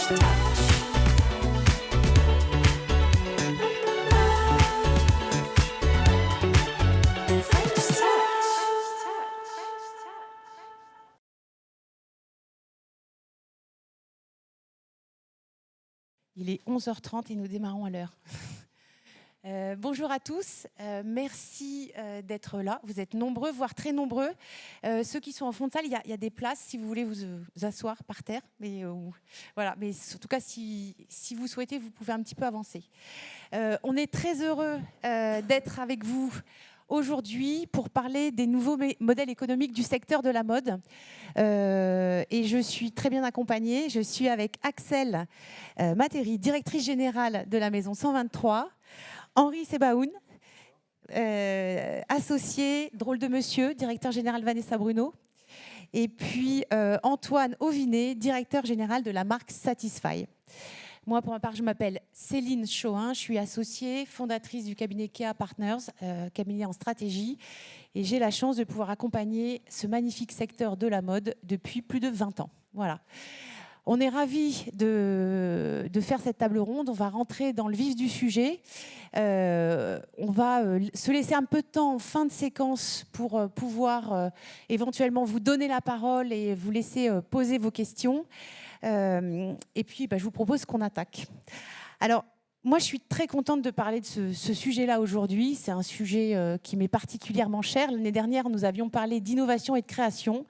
Il est 11h30 et nous démarrons à l'heure. Bonjour à tous, merci d'être là. Vous êtes nombreux, voire très nombreux. Ceux qui sont en fond de salle, il y a des places si vous voulez vous asseoir par terre. Mais, voilà. Mais en tout cas, si vous souhaitez, vous pouvez un petit peu avancer. On est très heureux d'être avec vous aujourd'hui pour parler des nouveaux modèles économiques du secteur de la mode. Et je suis très bien accompagnée. Je suis avec Axel Matteri, directrice générale de la Maison 123, Henri Sebaoun, associé, drôle de monsieur, directeur général Vanessa Bruno, et puis Antoine Auvinet, directeur général de la marque Satisfy. Moi, pour ma part, je m'appelle Céline Chohin, je suis associée, fondatrice du cabinet Kea Partners, cabinet en stratégie, et j'ai la chance de pouvoir accompagner ce magnifique secteur de la mode depuis plus de 20 ans. Voilà. On est ravis de faire cette table ronde. On va rentrer dans le vif du sujet. On va se laisser un peu de temps en fin de séquence pour pouvoir éventuellement vous donner la parole et vous laisser poser vos questions. Et puis, je vous propose qu'on attaque. Alors, moi, je suis très contente de parler de ce sujet-là aujourd'hui. C'est un sujet qui m'est particulièrement cher. L'année dernière, nous avions parlé d'innovation et de création.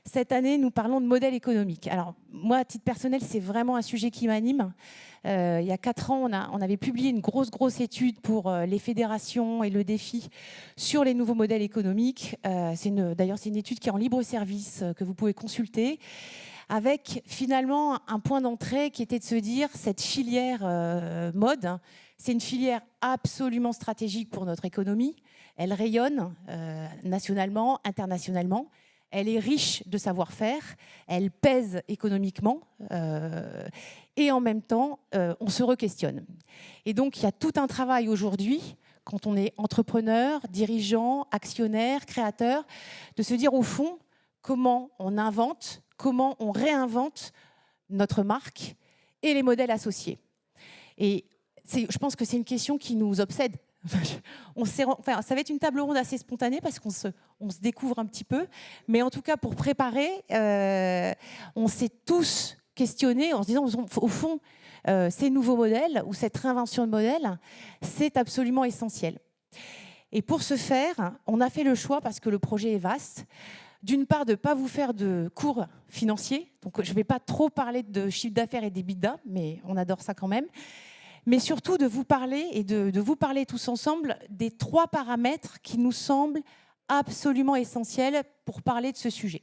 Cette année, nous parlons de modèle économique. Alors, moi, à titre personnel, c'est vraiment un sujet qui m'anime. Il y a 4 ans, on avait publié une grosse étude pour les fédérations et le défi sur les nouveaux modèles économiques. D'ailleurs, c'est une étude qui est en libre service, que vous pouvez consulter, avec finalement un point d'entrée qui était de se dire cette filière mode, c'est une filière absolument stratégique pour notre économie. Elle rayonne nationalement, internationalement. Elle est riche de savoir-faire, elle pèse économiquement et en même temps, on se re-questionne. Et donc, il y a tout un travail aujourd'hui, quand on est entrepreneur, dirigeant, actionnaire, créateur, de se dire au fond comment on invente, comment on réinvente notre marque et les modèles associés. Et je pense que c'est une question qui nous obsède. Ça va être une table ronde assez spontanée parce qu'on se découvre un petit peu. Mais en tout cas, pour préparer, on s'est tous questionnés en se disant, au fond, ces nouveaux modèles ou cette réinvention de modèles, c'est absolument essentiel. Et pour ce faire, on a fait le choix, parce que le projet est vaste, d'une part, de ne pas vous faire de cours financiers. Donc, je ne vais pas trop parler de chiffre d'affaires et d'EBITDA, mais on adore ça quand même. Mais surtout de vous parler et de vous parler tous ensemble des 3 paramètres qui nous semblent absolument essentiels pour parler de ce sujet.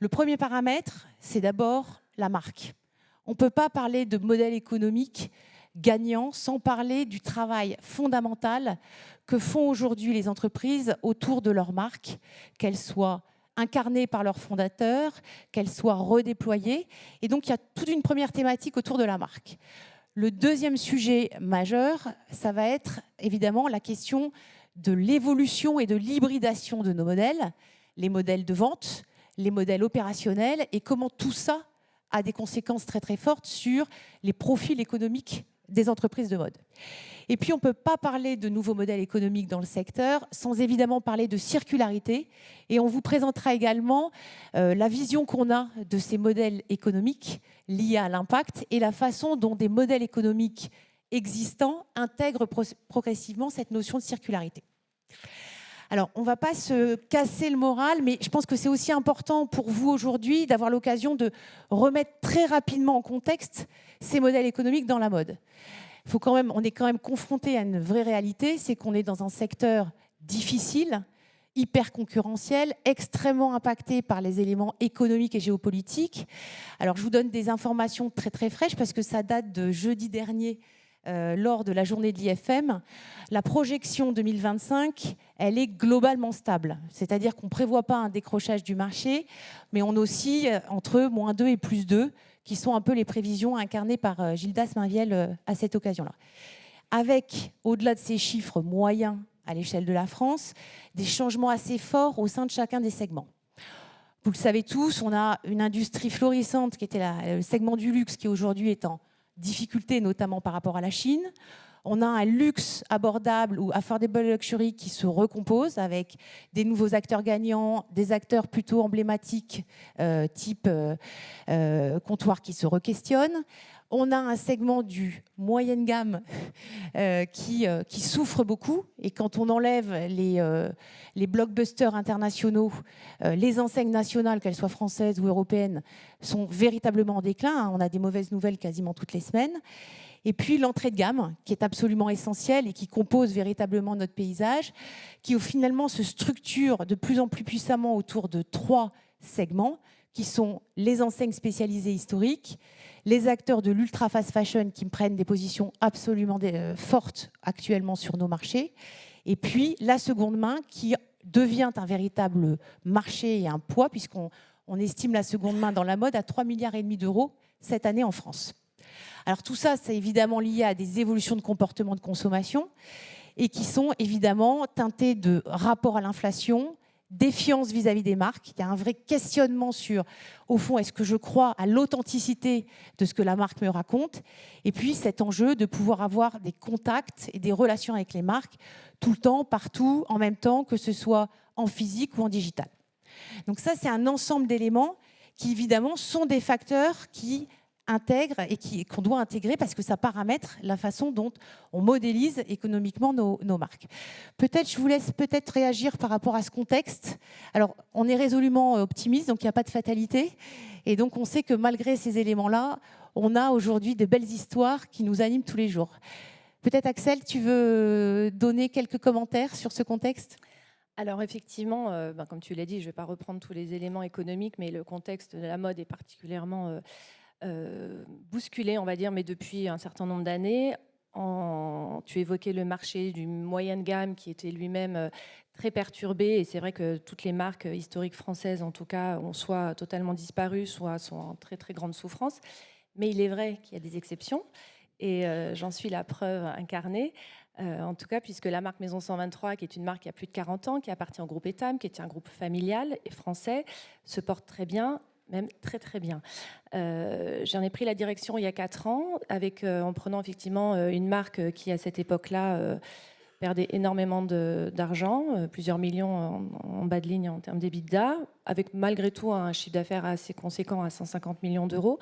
Le premier paramètre, c'est d'abord la marque. On ne peut pas parler de modèle économique gagnant sans parler du travail fondamental que font aujourd'hui les entreprises autour de leur marque, qu'elles soient incarnées par leurs fondateurs, qu'elles soient redéployées. Et donc, il y a toute une première thématique autour de la marque. Le deuxième sujet majeur, ça va être évidemment la question de l'évolution et de l'hybridation de nos modèles, les modèles de vente, les modèles opérationnels, et comment tout ça a des conséquences très fortes sur les profils économiques des entreprises de mode. Et puis, on ne peut pas parler de nouveaux modèles économiques dans le secteur sans évidemment parler de circularité. Et on vous présentera également la vision qu'on a de ces modèles économiques liés à l'impact et la façon dont des modèles économiques existants intègrent progressivement cette notion de circularité. Alors, on ne va pas se casser le moral, mais je pense que c'est aussi important pour vous aujourd'hui d'avoir l'occasion de remettre très rapidement en contexte ces modèles économiques dans la mode. On est quand même confronté à une vraie réalité, c'est qu'on est dans un secteur difficile, hyper concurrentiel, extrêmement impacté par les éléments économiques et géopolitiques. Alors, je vous donne des informations très fraîches parce que ça date de jeudi dernier, lors de la journée de l'IFM. La projection 2025, elle est globalement stable. C'est-à-dire qu'on ne prévoit pas un décrochage du marché, mais on oscille entre -2 et +2, qui sont un peu les prévisions incarnées par Gildas Mainviel à cette occasion-là. Avec, au-delà de ces chiffres moyens à l'échelle de la France, des changements assez forts au sein de chacun des segments. Vous le savez tous, on a une industrie florissante qui était le segment du luxe qui aujourd'hui est en difficulté, notamment par rapport à la Chine. On a un luxe abordable ou affordable luxury qui se recompose avec des nouveaux acteurs gagnants, des acteurs plutôt emblématiques type comptoir qui se requestionnent. On a un segment du moyenne gamme qui souffre beaucoup. Et quand on enlève les blockbusters internationaux, les enseignes nationales, qu'elles soient françaises ou européennes, sont véritablement en déclin. On a des mauvaises nouvelles quasiment toutes les semaines. Et puis l'entrée de gamme, qui est absolument essentielle et qui compose véritablement notre paysage, qui finalement se structure de plus en plus puissamment autour de 3 segments, qui sont les enseignes spécialisées historiques, les acteurs de l'ultra fast fashion qui prennent des positions absolument fortes actuellement sur nos marchés, et puis la seconde main qui devient un véritable marché et un poids, puisqu'on estime la seconde main dans la mode à 3,5 milliards d'euros cette année en France. Alors tout ça, c'est évidemment lié à des évolutions de comportement de consommation et qui sont évidemment teintées de rapport à l'inflation, défiance vis-à-vis des marques. Il y a un vrai questionnement sur, au fond, est-ce que je crois à l'authenticité de ce que la marque me raconte? Et puis cet enjeu de pouvoir avoir des contacts et des relations avec les marques tout le temps, partout, en même temps, que ce soit en physique ou en digital. Donc ça, c'est un ensemble d'éléments qui, évidemment, sont des facteurs qui intègre et qu'on doit intégrer parce que ça paramètre la façon dont on modélise économiquement nos marques. Peut-être, je vous laisse peut-être réagir par rapport à ce contexte. Alors, on est résolument optimiste, donc il n'y a pas de fatalité. Et donc, on sait que malgré ces éléments-là, on a aujourd'hui de belles histoires qui nous animent tous les jours. Peut-être, Axel, tu veux donner quelques commentaires sur ce contexte ? Alors effectivement, comme tu l'as dit, je ne vais pas reprendre tous les éléments économiques, mais le contexte de la mode est particulièrement bousculé, on va dire, mais depuis un certain nombre d'années. Tu évoquais le marché du moyenne gamme qui était lui-même très perturbé, et c'est vrai que toutes les marques historiques françaises, en tout cas, ont soit totalement disparu, soit sont en très très grande souffrance. Mais il est vrai qu'il y a des exceptions, et j'en suis la preuve incarnée. En tout cas, puisque la marque Maison 123, qui est une marque qui a plus de 40 ans, qui appartient au groupe Etam, qui est un groupe familial et français, se porte très bien, même très très bien. J'en ai pris la direction il y a 4 ans, en prenant effectivement une marque qui, à cette époque-là, perdait énormément d'argent, plusieurs millions en bas de ligne en termes d'EBITDA, avec malgré tout un chiffre d'affaires assez conséquent à 150 millions d'euros,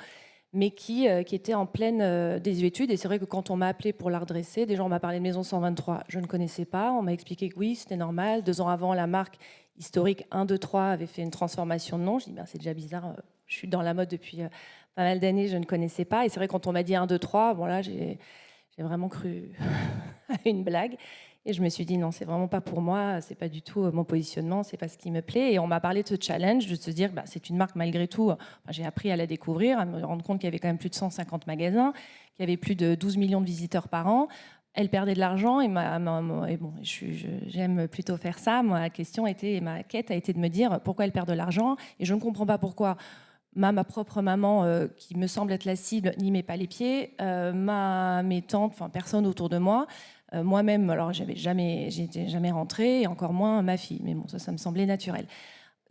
mais qui était en pleine désuétude. Et c'est vrai que quand on m'a appelé pour la redresser, déjà on m'a parlé de Maison 123, je ne connaissais pas, on m'a expliqué que oui, c'était normal. 2 ans avant, la marque historique 1, 2, 3 avait fait une transformation de nom. Je dis, c'est déjà bizarre, je suis dans la mode depuis pas mal d'années, je ne connaissais pas. Et c'est vrai, quand on m'a dit 1, 2, 3, bon là, j'ai vraiment cru à une blague. Et je me suis dit, non, c'est vraiment pas pour moi, c'est pas du tout mon positionnement, c'est pas ce qui me plaît. Et on m'a parlé de ce challenge, de se dire, c'est une marque malgré tout. J'ai appris à la découvrir, à me rendre compte qu'il y avait quand même plus de 150 magasins, qu'il y avait plus de 12 millions de visiteurs par an. Elle perdait de l'argent et bon, j'aime plutôt faire ça. Ma quête a été de me dire pourquoi elle perd de l'argent. Et je ne comprends pas pourquoi ma propre maman, qui me semble être la cible, n'y met pas les pieds. Mes tantes, enfin personne autour de moi. Moi-même, alors j'étais jamais rentrée, et encore moins ma fille. Mais bon, ça me semblait naturel.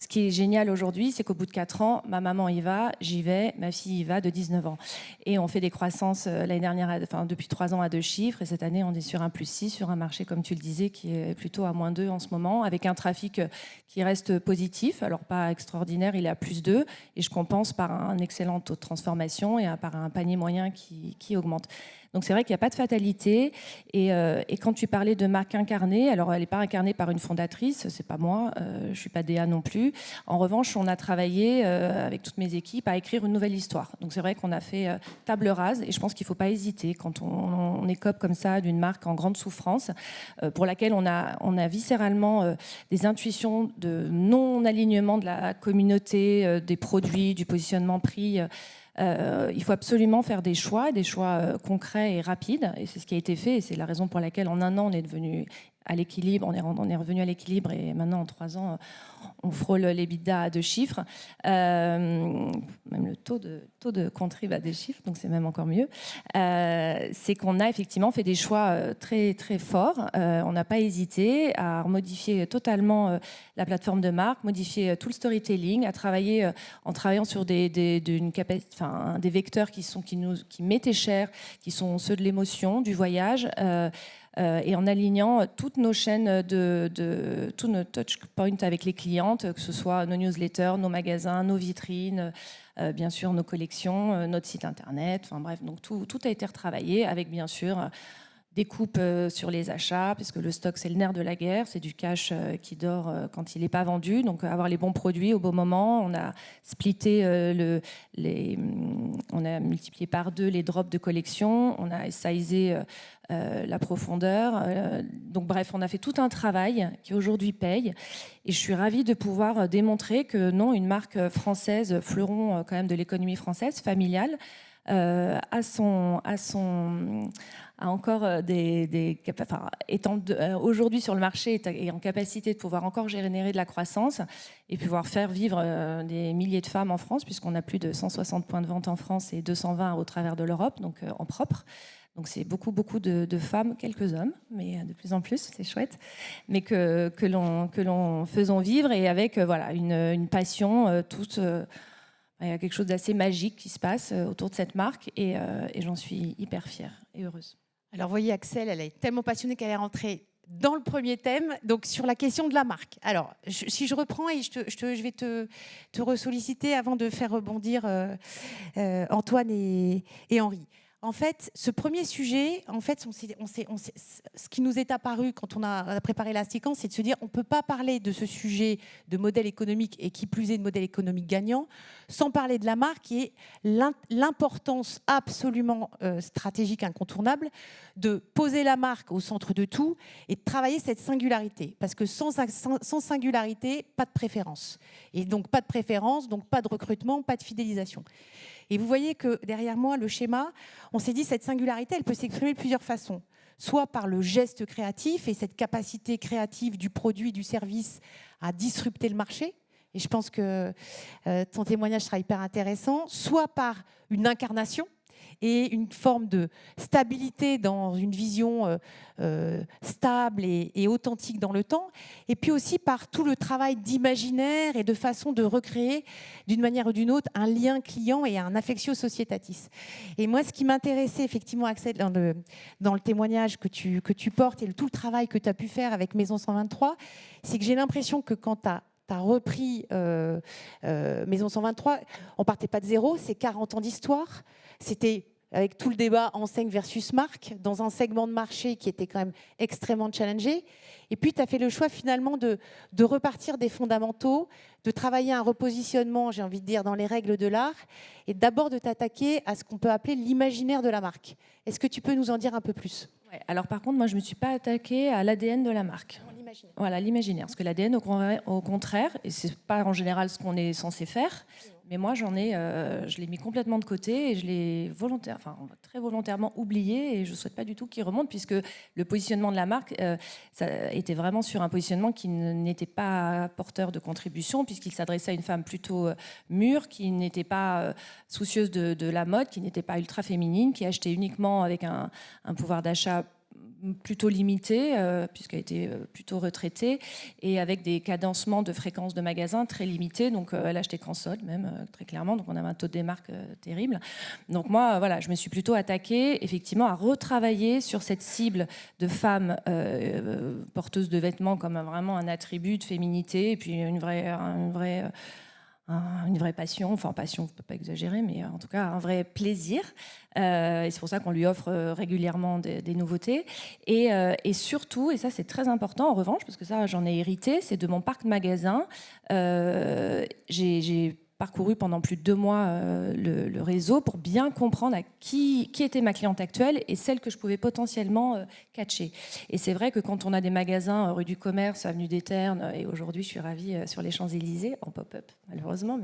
Ce qui est génial aujourd'hui, c'est qu'au bout de 4 ans, ma maman y va, j'y vais, ma fille y va de 19 ans. Et on fait des croissances l'année dernière, depuis 3 ans à 2 chiffres. Et cette année, on est sur un +6 sur un marché, comme tu le disais, qui est plutôt à -2 en ce moment, avec un trafic qui reste positif. Alors pas extraordinaire, il est à +2. Et je compense par un excellent taux de transformation et par un panier moyen qui augmente. Donc c'est vrai qu'il n'y a pas de fatalité. Et quand tu parlais de marque incarnée, alors elle n'est pas incarnée par une fondatrice, c'est pas moi, je ne suis pas DA non plus. En revanche, on a travaillé avec toutes mes équipes à écrire une nouvelle histoire. Donc c'est vrai qu'on a fait table rase, et je pense qu'il ne faut pas hésiter quand on écope comme ça d'une marque en grande souffrance, pour laquelle on a viscéralement des intuitions de non-alignement de la communauté, des produits, du positionnement prix. Il faut absolument faire des choix concrets et rapides, et c'est ce qui a été fait, et c'est la raison pour laquelle en 1 an on est devenu à l'équilibre, on est revenu à l'équilibre et maintenant en 3 ans, on frôle l'EBITDA à 2 chiffres. Même le taux de contrib à 2 chiffres, donc c'est même encore mieux. C'est qu'on a effectivement fait des choix très, très forts. On n'a pas hésité à modifier totalement la plateforme de marque, modifier tout le storytelling, à travailler en travaillant sur des vecteurs qui m'étaient chers, qui sont ceux de l'émotion, du voyage, et en alignant toutes nos chaînes, tous nos touch points avec les clientes, que ce soit nos newsletters, nos magasins, nos vitrines, bien sûr nos collections, notre site internet, enfin bref, donc tout a été retravaillé avec bien sûr des coupes sur les achats, puisque le stock, c'est le nerf de la guerre, c'est du cash qui dort quand il n'est pas vendu. Donc, avoir les bons produits au bon moment. On a splitté, on a multiplié par 2 les drops de collection. On a sizé la profondeur. Donc, bref, on a fait tout un travail qui aujourd'hui paye. Et je suis ravie de pouvoir démontrer que non, une marque française, fleuron quand même de l'économie française, familiale, a encore étant aujourd'hui sur le marché est en capacité de pouvoir encore générer de la croissance et pouvoir faire vivre des milliers de femmes en France, puisqu'on a plus de 160 points de vente en France et 220 au travers de l'Europe, donc en propre. Donc c'est beaucoup de femmes, quelques hommes, mais de plus en plus, c'est chouette, mais que l'on faisons vivre et avec une passion toute. Il y a quelque chose d'assez magique qui se passe autour de cette marque et j'en suis hyper fière et heureuse. Alors, vous voyez, Axel, elle est tellement passionnée qu'elle est rentrée dans le premier thème, donc sur la question de la marque. Alors, si je reprends et je vais te ressolliciter avant de faire rebondir Antoine et Henri. En fait, ce premier sujet, en fait, ce qui nous est apparu quand on a préparé la séquence, c'est de se dire on ne peut pas parler de ce sujet de modèle économique et qui plus est de modèle économique gagnant sans parler de la marque et l'importance absolument stratégique incontournable de poser la marque au centre de tout et de travailler cette singularité. Parce que sans singularité, pas de préférence. Et donc pas de préférence, donc pas de recrutement, pas de fidélisation. Et vous voyez que derrière moi, le schéma, on s'est dit cette singularité, elle peut s'exprimer de plusieurs façons. Soit par le geste créatif et cette capacité créative du produit, du service à disrupter le marché. Et je pense que ton témoignage sera hyper intéressant. Soit par une incarnation et une forme de stabilité dans une vision stable et authentique dans le temps, et puis aussi par tout le travail d'imaginaire et de façon de recréer d'une manière ou d'une autre un lien client et un affectio societatis. Et moi, ce qui m'intéressait effectivement, Axel, dans le témoignage que tu portes et tout le travail que tu as pu faire avec Maison 123, c'est que j'ai l'impression que quand tu as repris Maison 123, on partait pas de zéro, c'est 40 ans d'histoire. C'était avec tout le débat enseigne versus marque, dans un segment de marché qui était quand même extrêmement challengé. Et puis, tu as fait le choix finalement de repartir des fondamentaux, de travailler un repositionnement, j'ai envie de dire, dans les règles de l'art, et d'abord de t'attaquer à ce qu'on peut appeler l'imaginaire de la marque. Est-ce que tu peux nous en dire un peu plus ? Ouais, alors par contre, moi, je ne me suis pas attaquée à l'ADN de la marque. Voilà, l'imaginaire. Parce que l'ADN, au contraire, et ce n'est pas en général ce qu'on est censé faire, mais moi, je l'ai mis complètement de côté et je l'ai très volontairement oublié et je ne souhaite pas du tout qu'il remonte, puisque le positionnement de la marque ça était vraiment sur un positionnement qui n'était pas porteur de contribution, puisqu'il s'adressait à une femme plutôt mûre, qui n'était pas soucieuse de la mode, qui n'était pas ultra féminine, qui achetait uniquement avec un pouvoir d'achat plutôt limitée, puisqu'elle était plutôt retraitée, et avec des cadencements de fréquences de magasins très limités. Donc, elle achetait qu'en solde, même, très clairement. Donc, on avait un taux de démarque terrible. Donc, moi, voilà, je me suis plutôt attaquée, effectivement, à retravailler sur cette cible de femmes porteuses de vêtements comme vraiment un attribut de féminité, et puis une vraie passion, enfin passion, on ne peut pas exagérer, mais en tout cas un vrai plaisir. Et c'est pour ça qu'on lui offre régulièrement des nouveautés. Et surtout, et ça c'est très important en revanche, parce que ça j'en ai hérité, c'est de mon parc de magasins. J'ai parcouru pendant plus de 2 mois le réseau pour bien comprendre qui était ma cliente actuelle et celle que je pouvais potentiellement catcher. Et c'est vrai que quand on a des magasins rue du Commerce, avenue des Ternes, et aujourd'hui je suis ravie sur les Champs-Élysées, en pop-up malheureusement,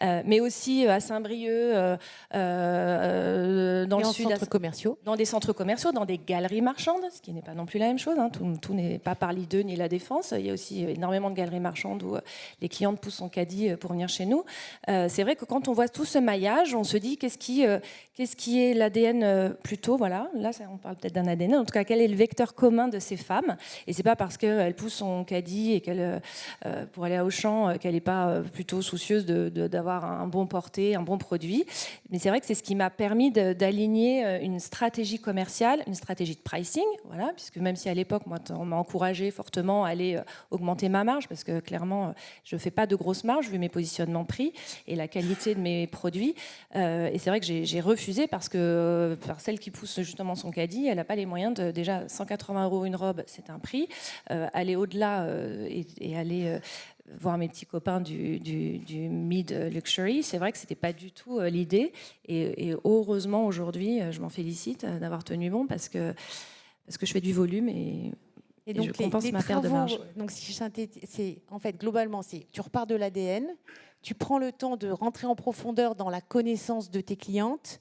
mais aussi à Saint-Brieuc, dans Et le en sud, centres commerciaux. dans des centres commerciaux, dans des galeries marchandes, ce qui n'est pas non plus la même chose. Hein. Tout n'est pas par l'I2 ni la Défense. Il y a aussi énormément de galeries marchandes où les clientes poussent son caddie pour venir chez nous. C'est vrai que quand on voit tout ce maillage, on se dit qu'est-ce qui est l'ADN plutôt, voilà. Là, on parle peut-être d'un ADN. En tout cas, quel est le vecteur commun de ces femmes? Et c'est pas parce qu'elle pousse son caddie et qu'elle pour aller à Auchan qu'elle n'est pas plutôt soucieuse d'avoir un bon porté, un bon produit. Mais c'est vrai que c'est ce qui m'a permis d'aligner une stratégie commerciale, une stratégie de pricing, voilà, puisque même si à l'époque, moi, on m'a encouragé fortement à aller augmenter ma marge, parce que clairement, je ne fais pas de grosses marges vu mes positionnements prix et la qualité de mes produits. Et c'est vrai que j'ai refusé parce que par celle qui pousse justement son caddie, elle n'a pas les moyens de, déjà 180 € une robe, c'est un prix. Aller au-delà et aller voir mes petits copains du mid-luxury, c'est vrai que ce n'était pas du tout l'idée. Et heureusement, aujourd'hui, je m'en félicite d'avoir tenu bon parce que je fais du volume et donc je compense les ma perte de marge. Donc si je synthétise, c'est en fait globalement, tu repars de l'ADN, tu prends le temps de rentrer en profondeur dans la connaissance de tes clientes,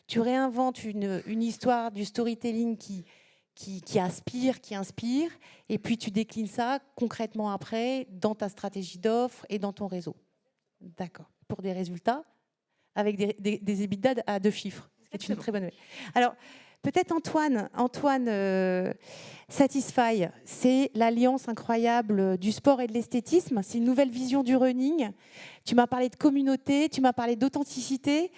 tu réinventes une histoire du storytelling qui inspire, et puis tu déclines ça concrètement après dans ta stratégie d'offre et dans ton réseau. D'accord. Pour des résultats avec des EBITDA à 2 chiffres, c'est une très bonne nouvelle. Alors, peut-être Antoine, Satisfy, c'est l'alliance incroyable du sport et de l'esthétisme. C'est une nouvelle vision du running. Tu m'as parlé de communauté, tu m'as parlé d'authenticité.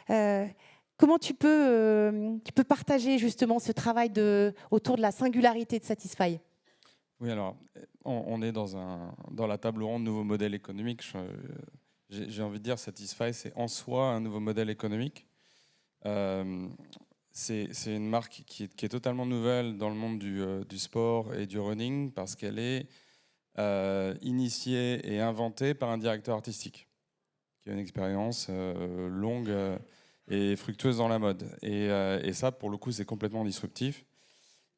Comment tu peux partager justement ce travail autour de la singularité de Satisfy? Oui, alors, on est dans la table ronde nouveau modèle économique. J'ai envie de dire, Satisfy, c'est en soi un nouveau modèle économique. C'est une marque qui est totalement nouvelle dans le monde du sport et du running parce qu'elle est initiée et inventée par un directeur artistique qui a une expérience longue et fructueuse dans la mode. Et ça, pour le coup, c'est complètement disruptif.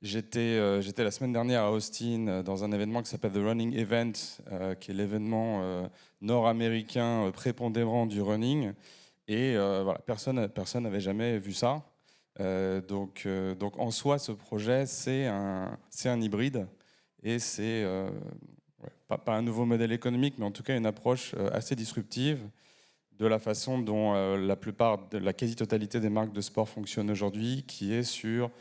J'étais la semaine dernière à Austin dans un événement qui s'appelle The Running Event, qui est l'événement nord-américain prépondérant du running. Et voilà, personne n'avait jamais vu ça. Donc en soi, ce projet, c'est un hybride. Et c'est pas un nouveau modèle économique, mais en tout cas une approche assez disruptive de la façon dont la quasi-totalité des marques de sport fonctionnent aujourd'hui, qui est sur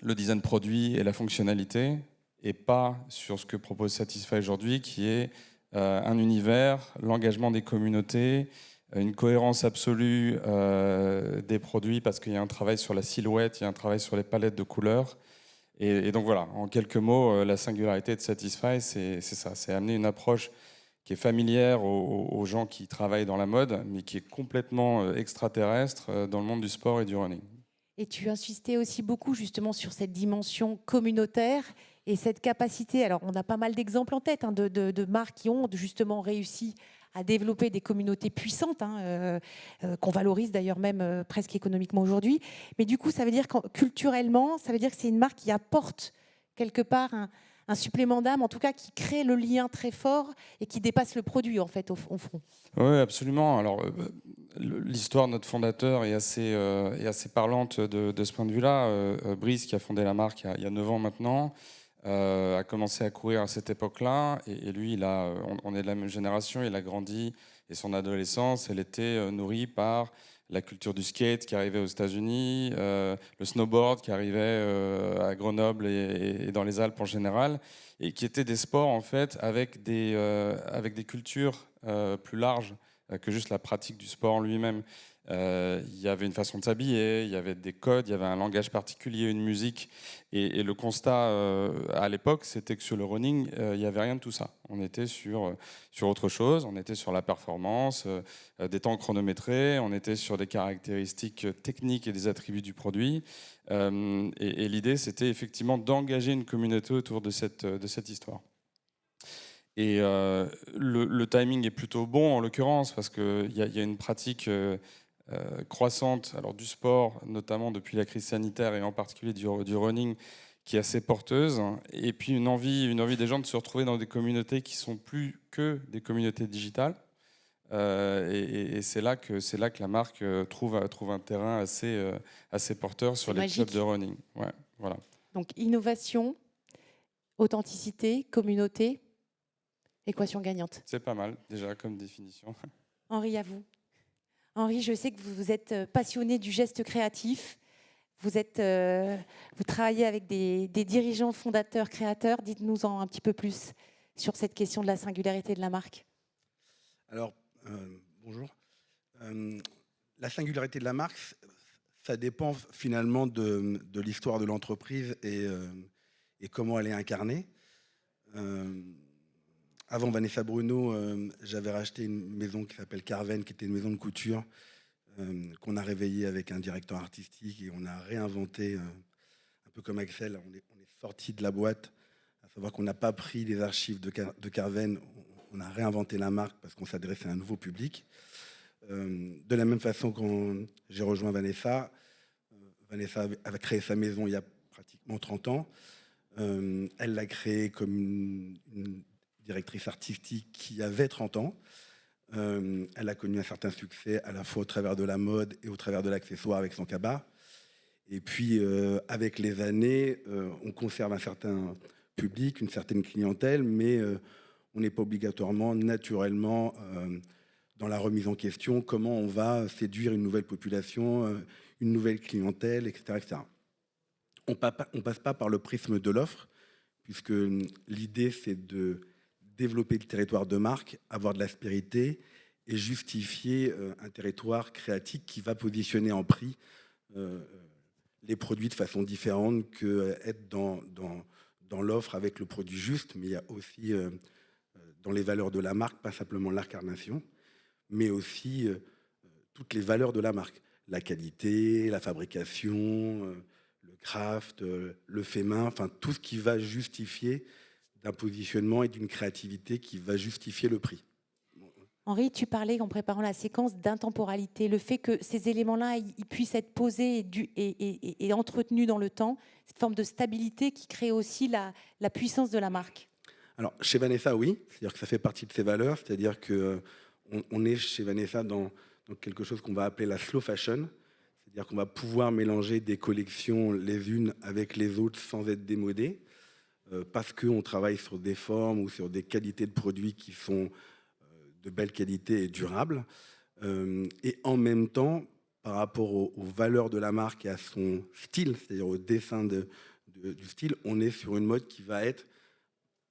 le design produit et la fonctionnalité, et pas sur ce que propose Satisfy aujourd'hui, qui est un univers, l'engagement des communautés, une cohérence absolue des produits, parce qu'il y a un travail sur la silhouette, il y a un travail sur les palettes de couleurs. Et donc voilà, en quelques mots, la singularité de Satisfy, c'est ça, c'est amener une approche qui est familière aux gens qui travaillent dans la mode, mais qui est complètement extraterrestre dans le monde du sport et du running. Et tu insistais aussi beaucoup justement sur cette dimension communautaire et cette capacité. Alors, on a pas mal d'exemples en tête de marques qui ont justement réussi à développer des communautés puissantes, qu'on valorise d'ailleurs même presque économiquement aujourd'hui. Mais du coup, ça veut dire que culturellement, ça veut dire que c'est une marque qui apporte quelque part un supplément d'âme, en tout cas qui crée le lien très fort et qui dépasse le produit en fait au fond. Oui, absolument. Alors, l'histoire de notre fondateur est assez parlante de ce point de vue-là. Brice, qui a fondé la marque il y a 9 ans maintenant, a commencé à courir à cette époque-là. Et lui, on est de la même génération, il a grandi, et son adolescence, elle était nourrie par la culture du skate qui arrivait aux États-Unis, le snowboard qui arrivait à Grenoble et dans les Alpes en général, et qui étaient des sports en fait avec des cultures plus larges que juste la pratique du sport en lui-même. Il y avait une façon de s'habiller, il y avait des codes, il y avait un langage particulier, une musique. Et le constat à l'époque, c'était que sur le running, il n'y avait rien de tout ça. On était sur autre chose, on était sur la performance, des temps chronométrés, on était sur des caractéristiques techniques et des attributs du produit. Et l'idée, c'était effectivement d'engager une communauté autour de cette histoire. Et le timing est plutôt bon en l'occurrence parce qu'il y a une pratique croissante alors, du sport, notamment depuis la crise sanitaire et en particulier du running, qui est assez porteuse. Et puis une envie des gens de se retrouver dans des communautés qui sont plus que des communautés digitales. Et c'est là que la marque trouve un terrain assez porteur sur les clubs de running. Ouais, voilà. Donc innovation, authenticité, communauté, équation gagnante. C'est pas mal déjà comme définition. Henri, à vous. Henri, je sais que vous êtes passionné du geste créatif. Vous travaillez avec des dirigeants, fondateurs, créateurs. Dites-nous-en un petit peu plus sur cette question de la singularité de la marque. Alors, bonjour. La singularité de la marque, ça dépend finalement de l'histoire de l'entreprise et comment elle est incarnée. Avant Vanessa Bruno, j'avais racheté une maison qui s'appelle Carven, qui était une maison de couture, qu'on a réveillée avec un directeur artistique et on a réinventé, un peu comme Axel, on est sorti de la boîte, à savoir qu'on n'a pas pris les archives de Carven, on a réinventé la marque parce qu'on s'adressait à un nouveau public. De la même façon, quand j'ai rejoint Vanessa, Vanessa avait créé sa maison il y a pratiquement 30 ans. Elle l'a créée comme une directrice artistique qui avait 30 ans. Elle a connu un certain succès à la fois au travers de la mode et au travers de l'accessoire avec son cabas. Et puis, avec les années, on conserve un certain public, une certaine clientèle, mais on n'est pas obligatoirement, naturellement, dans la remise en question, comment on va séduire une nouvelle population, une nouvelle clientèle, etc. etc. On ne passe pas par le prisme de l'offre, puisque l'idée, c'est de développer le territoire de marque, avoir de l'aspérité et justifier un territoire créatif qui va positionner en prix les produits de façon différente qu'être dans l'offre avec le produit juste, mais il y a aussi dans les valeurs de la marque, pas simplement l'incarnation, mais aussi toutes les valeurs de la marque. La qualité, la fabrication, le craft, le fait main, enfin tout ce qui va justifier d'un positionnement et d'une créativité qui va justifier le prix. Henri, tu parlais en préparant la séquence d'intemporalité, le fait que ces éléments-là ils puissent être posés et entretenus dans le temps, cette forme de stabilité qui crée aussi la puissance de la marque. Alors, chez Vanessa, oui, c'est-à-dire que ça fait partie de ses valeurs, c'est-à-dire qu'on est chez Vanessa dans quelque chose qu'on va appeler la slow fashion, c'est-à-dire qu'on va pouvoir mélanger des collections les unes avec les autres sans être démodées, parce qu'on travaille sur des formes ou sur des qualités de produits qui sont de belle qualité et durables. Et en même temps, par rapport aux valeurs de la marque et à son style, c'est-à-dire au dessin du style, on est sur une mode qui va être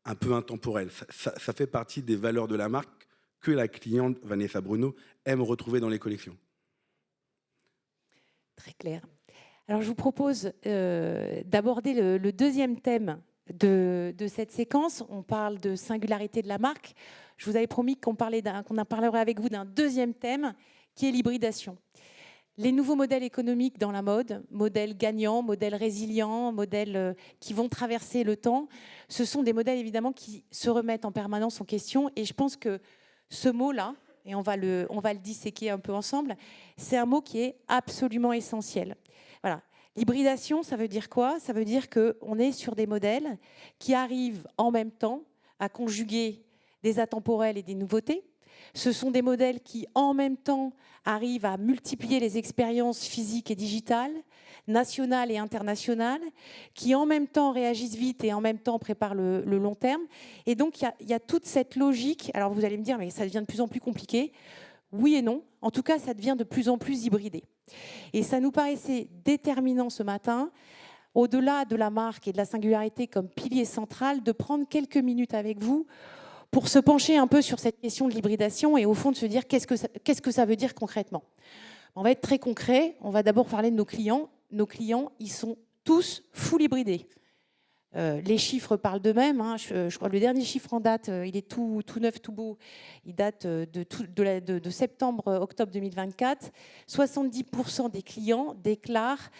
un peu intemporelle. Ça fait partie des valeurs de la marque que la cliente Vanessa Bruno aime retrouver dans les collections. Très clair. Alors, je vous propose d'aborder le deuxième thème de cette séquence. On parle de singularité de la marque. Je vous avais promis qu'on en parlerait avec vous d'un deuxième thème, qui est l'hybridation. Les nouveaux modèles économiques dans la mode, modèles gagnants, modèles résilients, modèles qui vont traverser le temps, ce sont des modèles évidemment qui se remettent en permanence en question. Et je pense que ce mot-là, et on va le disséquer un peu ensemble, c'est un mot qui est absolument essentiel. Voilà. L'hybridation, ça veut dire quoi? Ça veut dire qu'on est sur des modèles qui arrivent en même temps à conjuguer des atemporels et des nouveautés. Ce sont des modèles qui, en même temps, arrivent à multiplier les expériences physiques et digitales, nationales et internationales, qui, en même temps, réagissent vite et en même temps préparent le long terme. Et donc, il y a toute cette logique. Alors, vous allez me dire, mais ça devient de plus en plus compliqué. Oui et non. En tout cas, ça devient de plus en plus hybridé. Et ça nous paraissait déterminant ce matin, au-delà de la marque et de la singularité comme pilier central, de prendre quelques minutes avec vous pour se pencher un peu sur cette question de l'hybridation et au fond de se dire qu'est-ce que ça veut dire concrètement. On va être très concret, on va d'abord parler de nos clients. Nos clients, ils sont tous full hybridés. Les chiffres parlent d'eux-mêmes. Hein. Je crois que le dernier chiffre en date, il est tout neuf, tout beau. Il date de septembre-octobre 2024. 70% des clients déclarent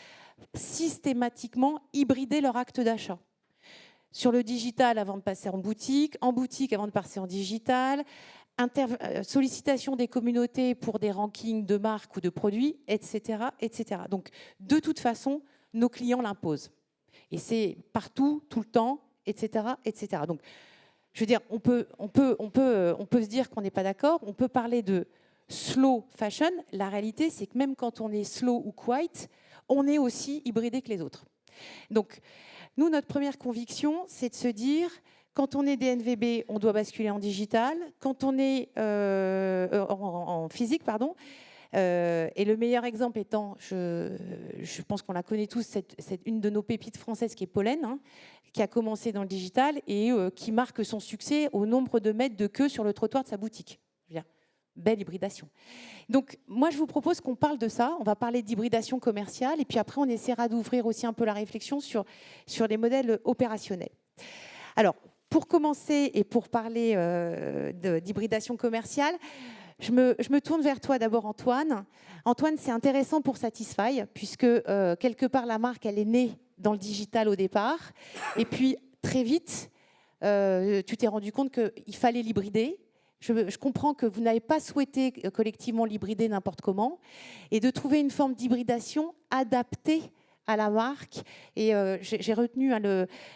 systématiquement hybrider leur acte d'achat. sur le digital avant de passer en boutique avant de passer en digital, sollicitation des communautés pour des rankings de marques ou de produits, etc., etc. Donc, de toute façon, nos clients l'imposent. Et c'est partout, tout le temps, etc., etc. Donc, je veux dire, on peut se dire qu'on n'est pas d'accord, on peut parler de slow fashion. La réalité, c'est que même quand on est slow ou quiet, on est aussi hybridé que les autres. Donc, nous, notre première conviction, c'est de se dire, quand on est DNVB, on doit basculer en digital. Quand on est en physique, pardon. Et le meilleur exemple étant, je pense qu'on la connaît tous, c'est une de nos pépites françaises qui est Pollen, hein, qui a commencé dans le digital et qui marque son succès au nombre de mètres de queue sur le trottoir de sa boutique. Je veux dire, belle hybridation. Donc, moi, je vous propose qu'on parle de ça. On va parler d'hybridation commerciale et puis après, on essaiera d'ouvrir aussi un peu la réflexion sur les modèles opérationnels. Alors, pour commencer et pour parler d'hybridation commerciale, je me tourne vers toi d'abord, Antoine. Antoine, c'est intéressant pour Satisfy, puisque quelque part, la marque, elle est née dans le digital au départ. Et puis, très vite, tu t'es rendu compte qu'il fallait l'hybrider. Je comprends que vous n'avez pas souhaité collectivement l'hybrider n'importe comment, et de trouver une forme d'hybridation adaptée à la marque. Et j'ai retenu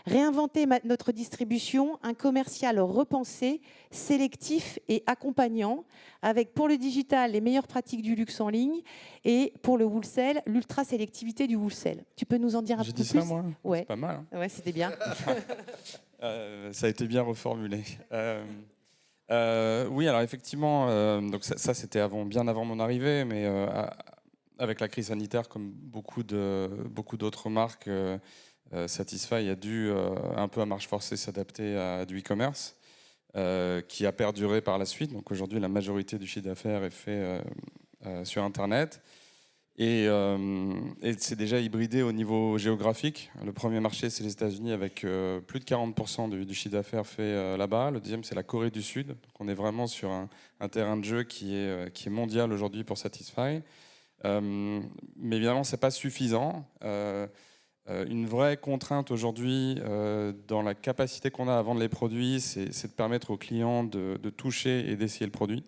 réinventer notre distribution, un commercial repensé, sélectif et accompagnant, avec pour le digital les meilleures pratiques du luxe en ligne et pour le wholesale, l'ultra-sélectivité du wholesale. Tu peux nous en dire un peu plus? J'ai dit ça, moi? Ouais. C'est pas mal. Hein. Ouais, c'était bien. Ça a été bien reformulé. Oui, alors effectivement, donc ça c'était bien avant mon arrivée, mais avec la crise sanitaire, comme beaucoup d'autres marques, Satisfy a dû un peu à marche forcée s'adapter à du e-commerce, qui a perduré par la suite. Donc aujourd'hui, la majorité du chiffre d'affaires est fait sur Internet. Et c'est déjà hybridé au niveau géographique. Le premier marché, c'est les États-Unis, avec plus de 40% du chiffre d'affaires fait là-bas. Le deuxième, c'est la Corée du Sud. Donc on est vraiment sur un terrain de jeu qui est mondial aujourd'hui pour Satisfy. Mais évidemment, ce n'est pas suffisant. Une vraie contrainte aujourd'hui dans la capacité qu'on a à vendre les produits, c'est de permettre aux clients de toucher et d'essayer le produit.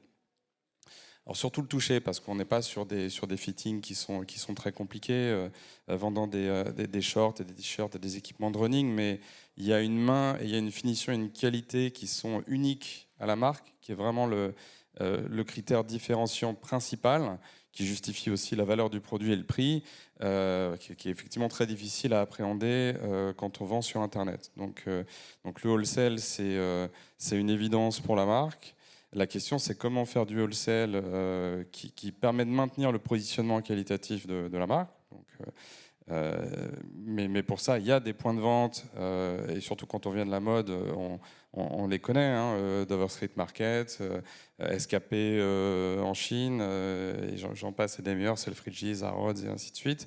Alors surtout le toucher, parce qu'on n'est pas sur des fittings qui sont très compliqués, vendant des shorts et des t-shirts et des équipements de running, mais il y a une main et il y a une finition et une qualité qui sont uniques à la marque, qui est vraiment le critère différenciant principal, qui justifie aussi la valeur du produit et le prix, qui est effectivement très difficile à appréhender quand on vend sur Internet. Donc le wholesale, c'est une évidence pour la marque. La question, c'est comment faire du wholesale qui permet de maintenir le positionnement qualitatif de la marque. Donc, mais pour ça, il y a des points de vente, et surtout quand on vient de la mode, on les connaît, hein, Dover Street Market, SKP en Chine, et j'en passe et des meilleurs, Selfridges, Harrods et ainsi de suite,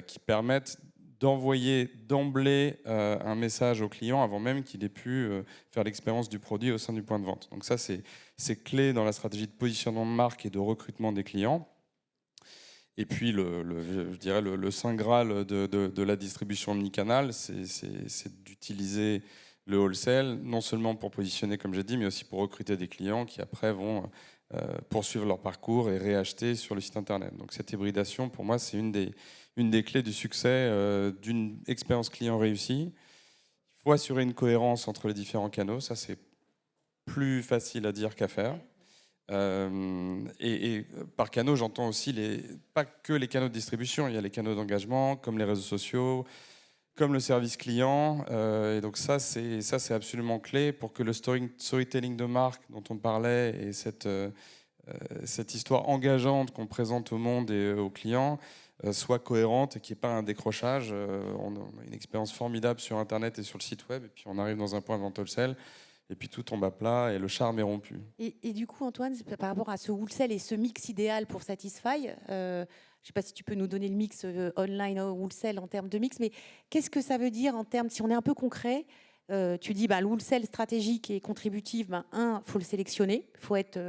qui permettent d'envoyer d'emblée un message au client avant même qu'il ait pu faire l'expérience du produit au sein du point de vente. Donc ça, c'est clé dans la stratégie de positionnement de marque et de recrutement des clients. Et puis, je dirais le saint graal de la distribution omnicanal, c'est d'utiliser le wholesale, non seulement pour positionner, comme j'ai dit, mais aussi pour recruter des clients qui après vont poursuivre leur parcours et réacheter sur le site internet. Donc cette hybridation, pour moi, c'est une des clés du succès d'une expérience client réussie. Il faut assurer une cohérence entre les différents canaux, ça c'est plus facile à dire qu'à faire. Et par canaux, j'entends aussi pas que les canaux de distribution, il y a les canaux d'engagement, comme les réseaux sociaux, comme le service client. Et donc ça, c'est absolument clé pour que le storytelling de marque dont on parlait et cette histoire engageante qu'on présente au monde et aux clients soit cohérente et qu'il n'y ait pas un décrochage. On a une expérience formidable sur Internet et sur le site web, et puis on arrive dans un point de vente wholesale, et puis tout tombe à plat et le charme est rompu. Et du coup, Antoine, par rapport à ce wholesale et ce mix idéal pour Satisfy, je ne sais pas si tu peux nous donner le mix online wholesale en termes de mix, mais qu'est-ce que ça veut dire en termes, si on est un peu concret, tu dis le wholesale stratégique et contributif, il faut le sélectionner, il faut être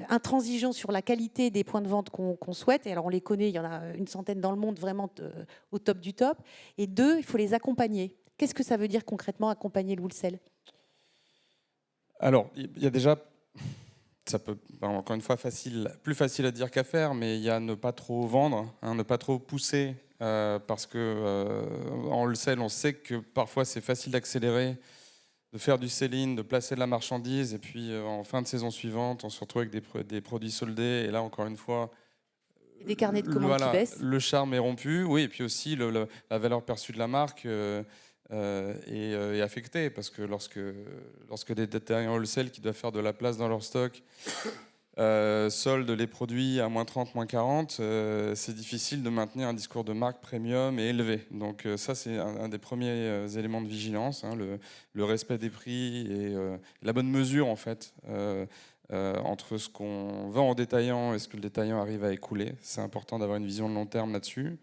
intransigeant sur la qualité des points de vente qu'on souhaite. Et alors on les connaît, il y en a une centaine dans le monde vraiment au top du top. Et deux, il faut les accompagner. Qu'est-ce que ça veut dire concrètement accompagner le wholesale? Alors, il y a déjà, ça peut, encore une fois, plus facile à dire qu'à faire, mais il y a ne pas trop vendre, hein, ne pas trop pousser, parce que en wholesale, on sait que parfois c'est facile d'accélérer, de faire du sell-in, de placer de la marchandise, et puis en fin de saison suivante, on se retrouve avec des produits soldés, et là, encore une fois, Des carnets de commandes qui baissent. le charme est rompu, oui, et puis aussi la valeur perçue de la marque est affectée, parce que lorsque des détaillants wholesale qui doivent faire de la place dans leur stock soldent les produits à moins 30, moins 40, c'est difficile de maintenir un discours de marque premium et élevé. Donc ça, c'est un des premiers éléments de vigilance, hein, le respect des prix et la bonne mesure, en fait, entre ce qu'on vend en détaillant et ce que le détaillant arrive à écouler. C'est important d'avoir une vision de long terme là-dessus.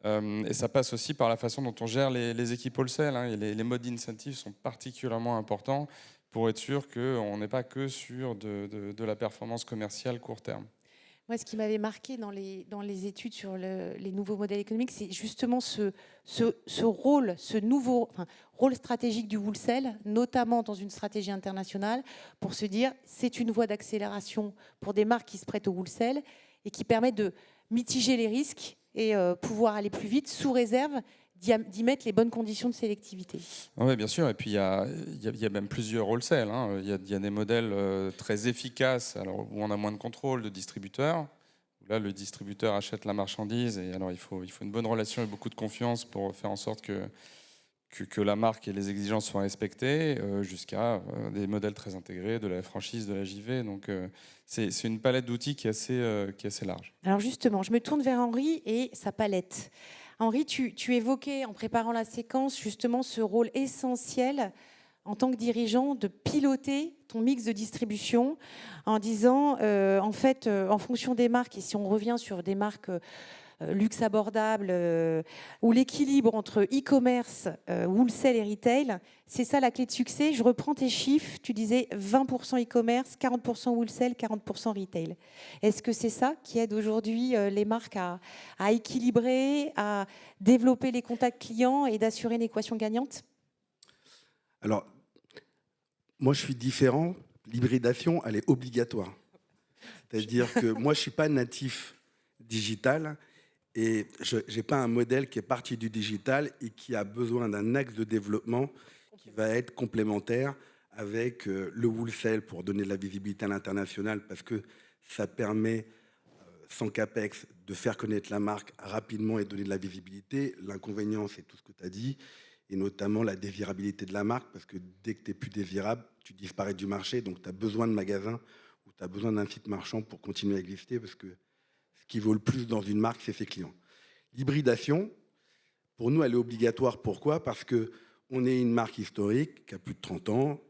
Et ça passe aussi par la façon dont on gère les équipes wholesale, hein, et les modes d'incentive sont particulièrement importants pour être sûr qu'on n'est pas que sur de la performance commerciale court terme. Moi, ce qui m'avait marqué dans les études sur les nouveaux modèles économiques, c'est justement ce rôle, ce nouveau rôle stratégique du wholesale, notamment dans une stratégie internationale, pour se dire c'est une voie d'accélération pour des marques qui se prêtent au wholesale et qui permet de mitiger les risques et pouvoir aller plus vite sous réserve d'y mettre les bonnes conditions de sélectivité. Oui, bien sûr. Et puis, il y a même plusieurs wholesale, hein. Il y a des modèles très efficaces, alors, où on a moins de contrôle de distributeur. Là, le distributeur achète la marchandise et alors il faut une bonne relation et beaucoup de confiance pour faire en sorte que la marque et les exigences soient respectées, jusqu'à des modèles très intégrés, de la franchise, de la JV. Donc, c'est une palette d'outils qui est assez large. Alors justement, je me tourne vers Henri et sa palette. Henri, tu évoquais en préparant la séquence justement ce rôle essentiel en tant que dirigeant de piloter ton mix de distribution en disant, en fait, en fonction des marques, et si on revient sur des marques luxe abordable, où l'équilibre entre e-commerce, wholesale et retail, c'est ça la clé de succès. Je reprends tes chiffres, tu disais 20% e-commerce, 40% wholesale, 40% retail. Est-ce que c'est ça qui aide aujourd'hui les marques à équilibrer, à développer les contacts clients et d'assurer une équation gagnante? Alors, moi, je suis différent. L'hybridation, elle est obligatoire. C'est-à-dire que moi, je ne suis pas natif digital et je n'ai pas un modèle qui est parti du digital et qui a besoin d'un axe de développement qui va être complémentaire avec le wholesale pour donner de la visibilité à l'international parce que ça permet, sans capex, de faire connaître la marque rapidement et donner de la visibilité. L'inconvénient, c'est tout ce que tu as dit, et notamment la désirabilité de la marque, parce que dès que tu n'es plus désirable, tu disparais du marché, donc tu as besoin de magasins ou tu as besoin d'un site marchand pour continuer à exister, parce que ce qui vaut le plus dans une marque, c'est ses clients. L'hybridation, pour nous, elle est obligatoire. Pourquoi? Parce qu'on est une marque historique qui a plus de 30 ans.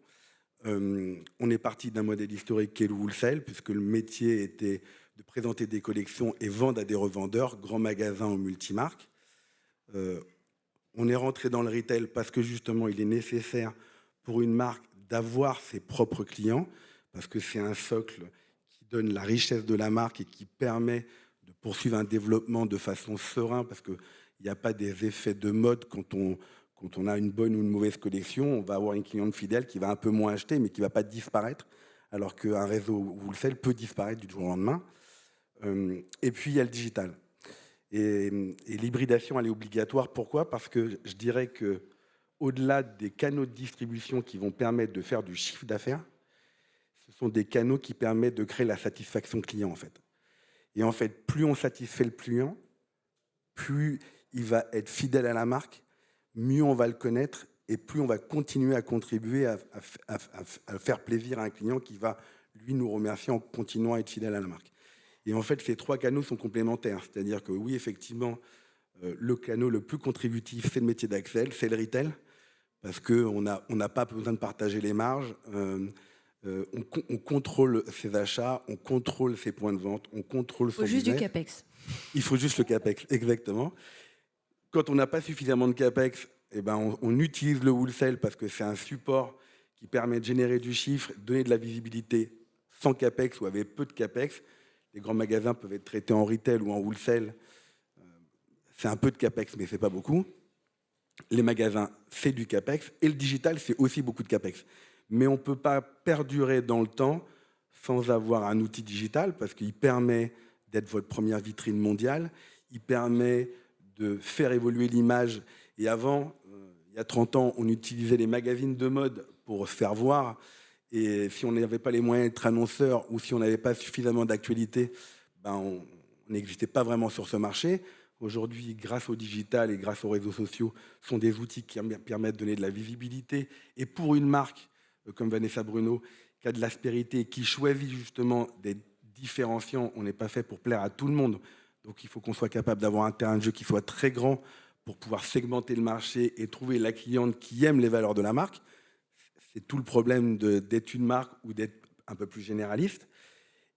On est parti d'un modèle historique qui est le wholesale, puisque le métier était de présenter des collections et vendre à des revendeurs, grands magasins ou multimarques. On est rentré dans le retail parce que justement, il est nécessaire pour une marque d'avoir ses propres clients, parce que c'est un socle qui donne la richesse de la marque et qui permet de poursuivre un développement de façon sereine, parce qu'il n'y a pas des effets de mode quand on a une bonne ou une mauvaise collection. On va avoir une cliente fidèle qui va un peu moins acheter, mais qui ne va pas disparaître, alors qu'un réseau wholesale peut disparaître du jour au lendemain. Et puis, il y a le digital. Et l'hybridation, elle est obligatoire. Pourquoi? Parce que je dirais qu'au-delà des canaux de distribution qui vont permettre de faire du chiffre d'affaires, ce sont des canaux qui permettent de créer la satisfaction client, en fait. Et en fait, plus on satisfait le client, plus il va être fidèle à la marque, mieux on va le connaître et plus on va continuer à contribuer à faire plaisir à un client qui va, lui, nous remercier en continuant à être fidèle à la marque. Et en fait, ces trois canaux sont complémentaires. C'est-à-dire que oui, effectivement, le canal le plus contributif, c'est le métier d'Axel, c'est le retail, parce qu'on n'a pas besoin de partager les marges. On contrôle ses achats, on contrôle ses points de vente, on contrôle son business. Il faut juste du CAPEX. Il faut juste le CAPEX, exactement. Quand on n'a pas suffisamment de CAPEX, eh ben on utilise le wholesale parce que c'est un support qui permet de générer du chiffre, donner de la visibilité sans CAPEX ou avec peu de CAPEX. Les grands magasins peuvent être traités en retail ou en wholesale. C'est un peu de CAPEX, mais ce n'est pas beaucoup. Les magasins, c'est du CAPEX. Et le digital, c'est aussi beaucoup de CAPEX. Mais on ne peut pas perdurer dans le temps sans avoir un outil digital parce qu'il permet d'être votre première vitrine mondiale. Il permet de faire évoluer l'image. Et avant, il y a 30 ans, on utilisait les magazines de mode pour se faire voir. Et si on n'avait pas les moyens d'être annonceur ou si on n'avait pas suffisamment d'actualité, on n'existait pas vraiment sur ce marché. Aujourd'hui, grâce au digital et grâce aux réseaux sociaux, sont des outils qui permettent de donner de la visibilité. Et pour une marque comme Vanessa Bruno, qui a de l'aspérité et qui choisit justement des différenciants, on n'est pas fait pour plaire à tout le monde. Donc il faut qu'on soit capable d'avoir un terrain de jeu qui soit très grand pour pouvoir segmenter le marché et trouver la cliente qui aime les valeurs de la marque. C'est tout le problème d'être une marque ou d'être un peu plus généraliste.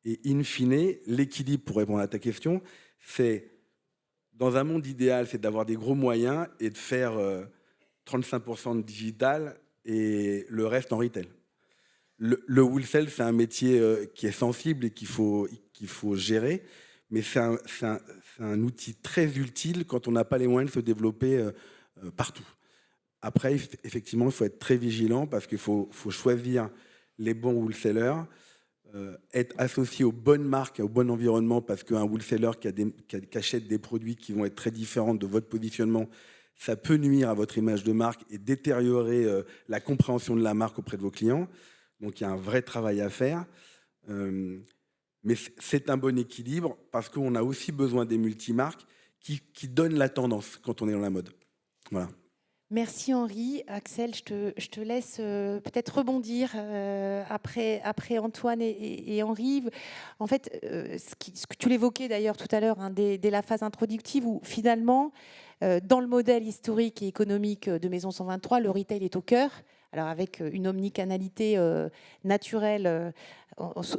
Et in fine, l'équilibre, pour répondre à ta question, c'est, dans un monde idéal, c'est d'avoir des gros moyens et de faire 35% de digital et le reste en retail. Le wholesale, c'est un métier qui est sensible et qu'il faut gérer, mais c'est un outil très utile quand on n'a pas les moyens de se développer partout. Après, effectivement, il faut être très vigilant parce qu'il faut choisir les bons wholesalers, être associé aux bonnes marques, au bon environnement, parce qu'un wholesaler qui achète des produits qui vont être très différents de votre positionnement, ça peut nuire à votre image de marque et détériorer la compréhension de la marque auprès de vos clients. Donc il y a un vrai travail à faire. Mais c'est un bon équilibre parce qu'on a aussi besoin des multimarques qui donnent la tendance quand on est dans la mode. Voilà. Merci Henri. Axel, je te laisse peut-être rebondir après Antoine et Henri. En fait, ce que tu l'évoquais d'ailleurs tout à l'heure, dès la phase introductive, où finalement, dans le modèle historique et économique de Maison 123, le retail est au cœur. Alors avec une omnicanalité naturelle.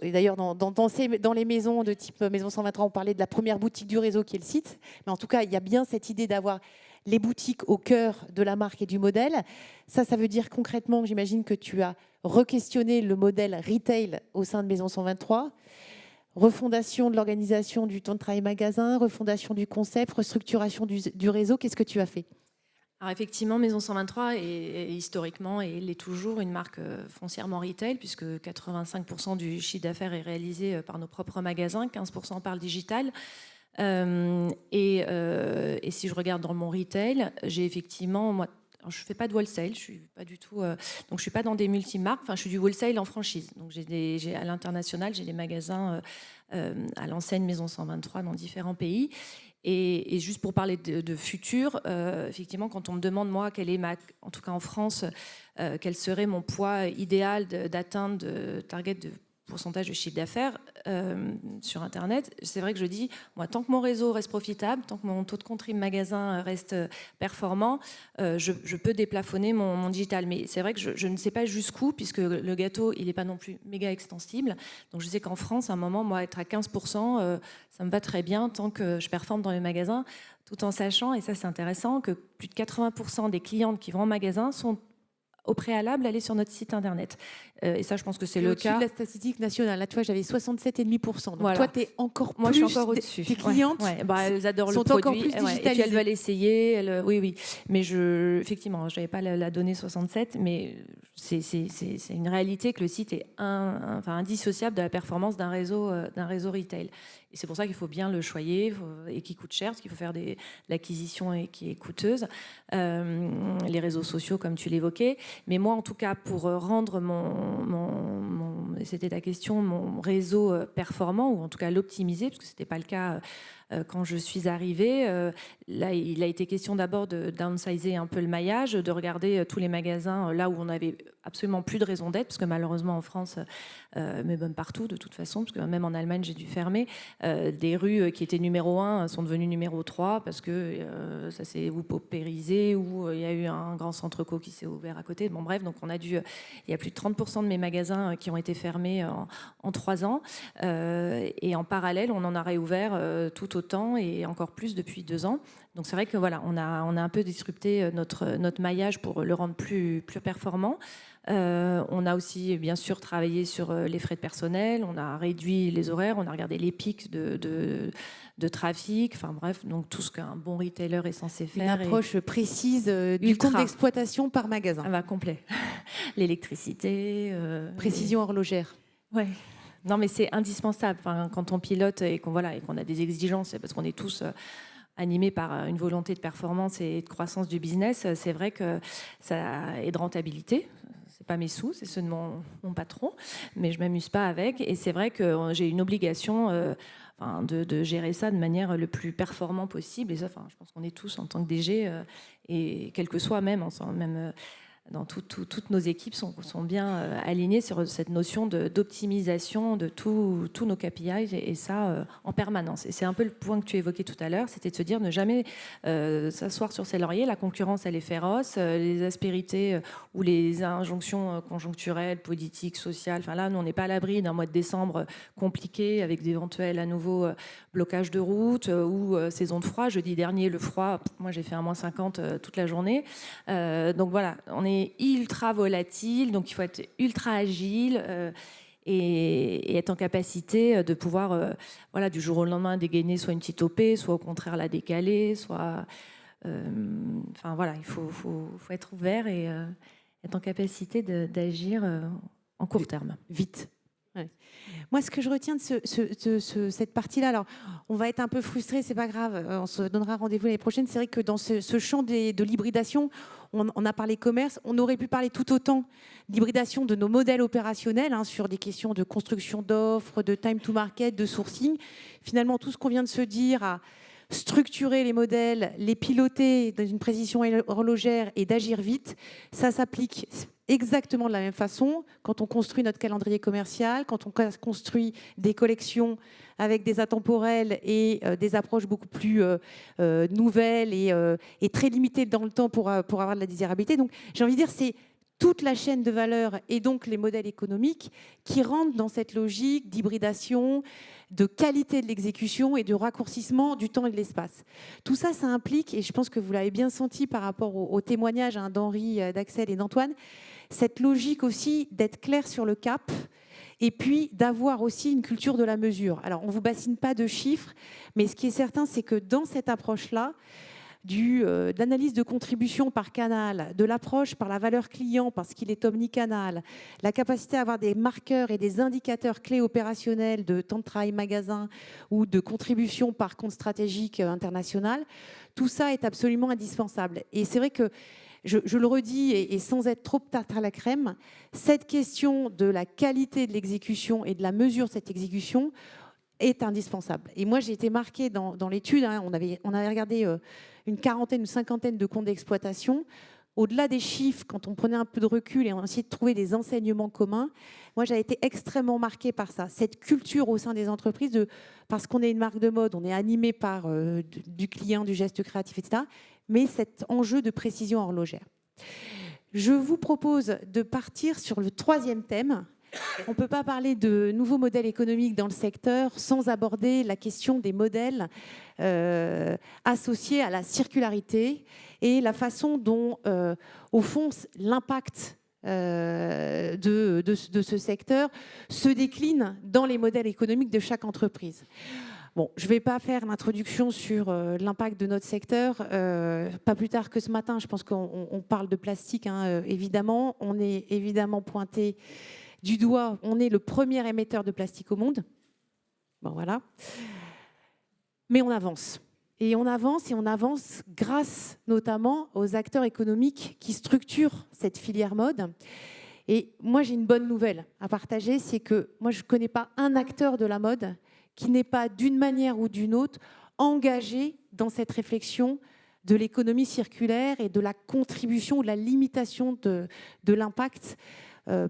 Et d'ailleurs, dans les maisons de type Maison 123, on parlait de la première boutique du réseau qui est le site. Mais en tout cas, il y a bien cette idée d'avoir les boutiques au cœur de la marque et du modèle. Ça veut dire concrètement, j'imagine que tu as re-questionné le modèle retail au sein de Maison 123. Refondation de l'organisation du temps de travail magasin, refondation du concept, restructuration du réseau. Qu'est-ce que tu as fait ? Alors effectivement, Maison 123 est historiquement et l'est toujours une marque foncièrement retail puisque 85% du chiffre d'affaires est réalisé par nos propres magasins, 15% par le digital. Et si je regarde dans mon retail, j'ai effectivement, moi, alors je ne fais pas de wholesale, je suis pas du tout, donc je suis pas dans des multimarques. Enfin, je suis du wholesale en franchise. Donc j'ai à l'international, j'ai des magasins à l'enseigne Maison 123 dans différents pays. Et juste pour parler de futur, effectivement, quand on me demande, moi, quelle est en tout cas en France, quel serait mon poids idéal d'atteindre de target de pourcentage de chiffre d'affaires sur Internet, c'est vrai que je dis, moi, tant que mon réseau reste profitable, tant que mon taux de contrib magasin reste performant, je peux déplafonner mon digital. Mais c'est vrai que je ne sais pas jusqu'où, puisque le gâteau, il n'est pas non plus méga extensible. Donc je sais qu'en France, à un moment, moi, être à 15%, ça me va très bien tant que je performe dans les magasins, tout en sachant, et ça c'est intéressant, que plus de 80% des clientes qui vont en magasin sont au préalable aller sur notre site internet. Et ça, je pense que c'est le cas. De la statistique nationale. Là, tu vois, j'avais 67,5%. Donc, voilà. Toi, tu es encore plus... Moi, je suis encore au-dessus. Tes clientes elles adorent sont le produit. encore plus digitalisées. Et puis, elles veulent essayer. Oui. Mais effectivement, je n'avais pas la donnée 67, mais c'est une réalité que le site est indissociable de la performance d'un réseau retail. Et c'est pour ça qu'il faut bien le choyer et qui coûte cher, parce qu'il faut faire de l'acquisition et qui est coûteuse. Les réseaux sociaux, comme tu l'évoquais. Mais moi, en tout cas, pour rendre c'était ta question, mon réseau performant, ou en tout cas l'optimiser, parce que ce n'était pas le cas quand je suis arrivée. Là, il a été question d'abord de downsizer un peu le maillage, de regarder tous les magasins là où on n'avait absolument plus de raison d'être, parce que malheureusement en France, mais même partout de toute façon, parce que même en Allemagne j'ai dû fermer, des rues qui étaient numéro 1 sont devenues numéro 3 parce que ça s'est ou paupérisé ou il y a eu un grand centre co qui s'est ouvert à côté. Bon bref, donc il y a plus de 30% de mes magasins qui ont été fermés en 3 ans, et en parallèle on en a réouvert tout autant et encore plus depuis 2 ans. Donc c'est vrai que voilà, on a un peu disrupté notre maillage pour le rendre plus performant. On a aussi bien sûr travaillé sur les frais de personnel, on a réduit les horaires, on a regardé les pics de trafic, enfin bref, donc tout ce qu'un bon retailer est censé faire. Une approche précise du compte d'exploitation par magasin. Ah bah, complet. L'électricité. Précision horlogère. Ouais. Non mais c'est indispensable. Enfin, quand on pilote et qu'on a des exigences, parce qu'on est tous animés par une volonté de performance et de croissance du business, c'est vrai que ça est de rentabilité. C'est pas mes sous, c'est ceux de mon patron, mais je m'amuse pas avec. Et c'est vrai que j'ai une obligation de gérer ça de manière le plus performant possible. Et ça, je pense qu'on est tous en tant que DG, et quel que soit même dans toutes nos équipes sont bien alignées sur cette notion d'optimisation de tous nos KPIs et ça en permanence. Et c'est un peu le point que tu évoquais tout à l'heure, c'était de se dire ne jamais s'asseoir sur ses lauriers. La concurrence, elle est féroce. Les aspérités ou les injonctions conjoncturelles, politiques, sociales, enfin là, nous, on n'est pas à l'abri d'un mois de décembre compliqué avec d'éventuels à nouveau blocages de route ou saison de froid. Jeudi dernier, le froid, moi j'ai fait un -50 toute la journée. Donc voilà, on est ultra volatile, donc il faut être ultra agile et être en capacité de pouvoir, du jour au lendemain, dégainer soit une petite OP, soit au contraire la décaler, soit... il faut être ouvert et être en capacité d'agir en court terme. Vite. Ouais. Moi, ce que je retiens de cette partie-là, alors on va être un peu frustrés, c'est pas grave, on se donnera rendez-vous l'année prochaine. C'est vrai que dans ce champ de l'hybridation, on a parlé commerce, on aurait pu parler tout autant d'hybridation de nos modèles opérationnels sur des questions de construction d'offres, de time to market, de sourcing. Finalement, tout ce qu'on vient de se dire à structurer les modèles, les piloter dans une précision horlogère et d'agir vite, ça s'applique exactement de la même façon quand on construit notre calendrier commercial, quand on construit des collections avec des atemporels et des approches beaucoup plus nouvelles et très limitées dans le temps pour avoir de la désirabilité. Donc j'ai envie de dire, c'est toute la chaîne de valeur et donc les modèles économiques qui rentrent dans cette logique d'hybridation, de qualité de l'exécution et de raccourcissement du temps et de l'espace. Tout ça, ça implique, et je pense que vous l'avez bien senti par rapport au témoignage d'Henri, d'Axel et d'Antoine, cette logique aussi d'être clair sur le cap et puis d'avoir aussi une culture de la mesure. Alors, on ne vous bassine pas de chiffres, mais ce qui est certain, c'est que dans cette approche-là, d'analyse de contribution par canal, de l'approche par la valeur client parce qu'il est omnicanal, la capacité à avoir des marqueurs et des indicateurs clés opérationnels de temps de travail magasin ou de contribution par compte stratégique international, tout ça est absolument indispensable. Et c'est vrai que je le redis, et sans être trop tarte à la crème, cette question de la qualité de l'exécution et de la mesure de cette exécution est indispensable. Et moi, j'ai été marquée dans l'étude, on avait regardé une quarantaine, une cinquantaine de comptes d'exploitation. Au-delà des chiffres, quand on prenait un peu de recul et on essayait de trouver des enseignements communs, moi, j'ai été extrêmement marquée par ça. Cette culture au sein des entreprises, parce qu'on est une marque de mode, on est animé par du client, du geste créatif, etc., mais cet enjeu de précision horlogère. Je vous propose de partir sur le 3e thème. On ne peut pas parler de nouveaux modèles économiques dans le secteur sans aborder la question des modèles associés à la circularité et la façon dont, au fond, l'impact de ce secteur se décline dans les modèles économiques de chaque entreprise. Bon, je ne vais pas faire l'introduction sur l'impact de notre secteur. Pas plus tard que ce matin, je pense qu'on parle de plastique, évidemment. On est évidemment pointé du doigt, on est le premier émetteur de plastique au monde. Bon, voilà. Mais on avance. Et on avance grâce notamment aux acteurs économiques qui structurent cette filière mode. Et moi, j'ai une bonne nouvelle à partager, c'est que moi, je ne connais pas un acteur de la mode qui n'est pas, d'une manière ou d'une autre, engagé dans cette réflexion de l'économie circulaire et de la contribution ou de la limitation de l'impact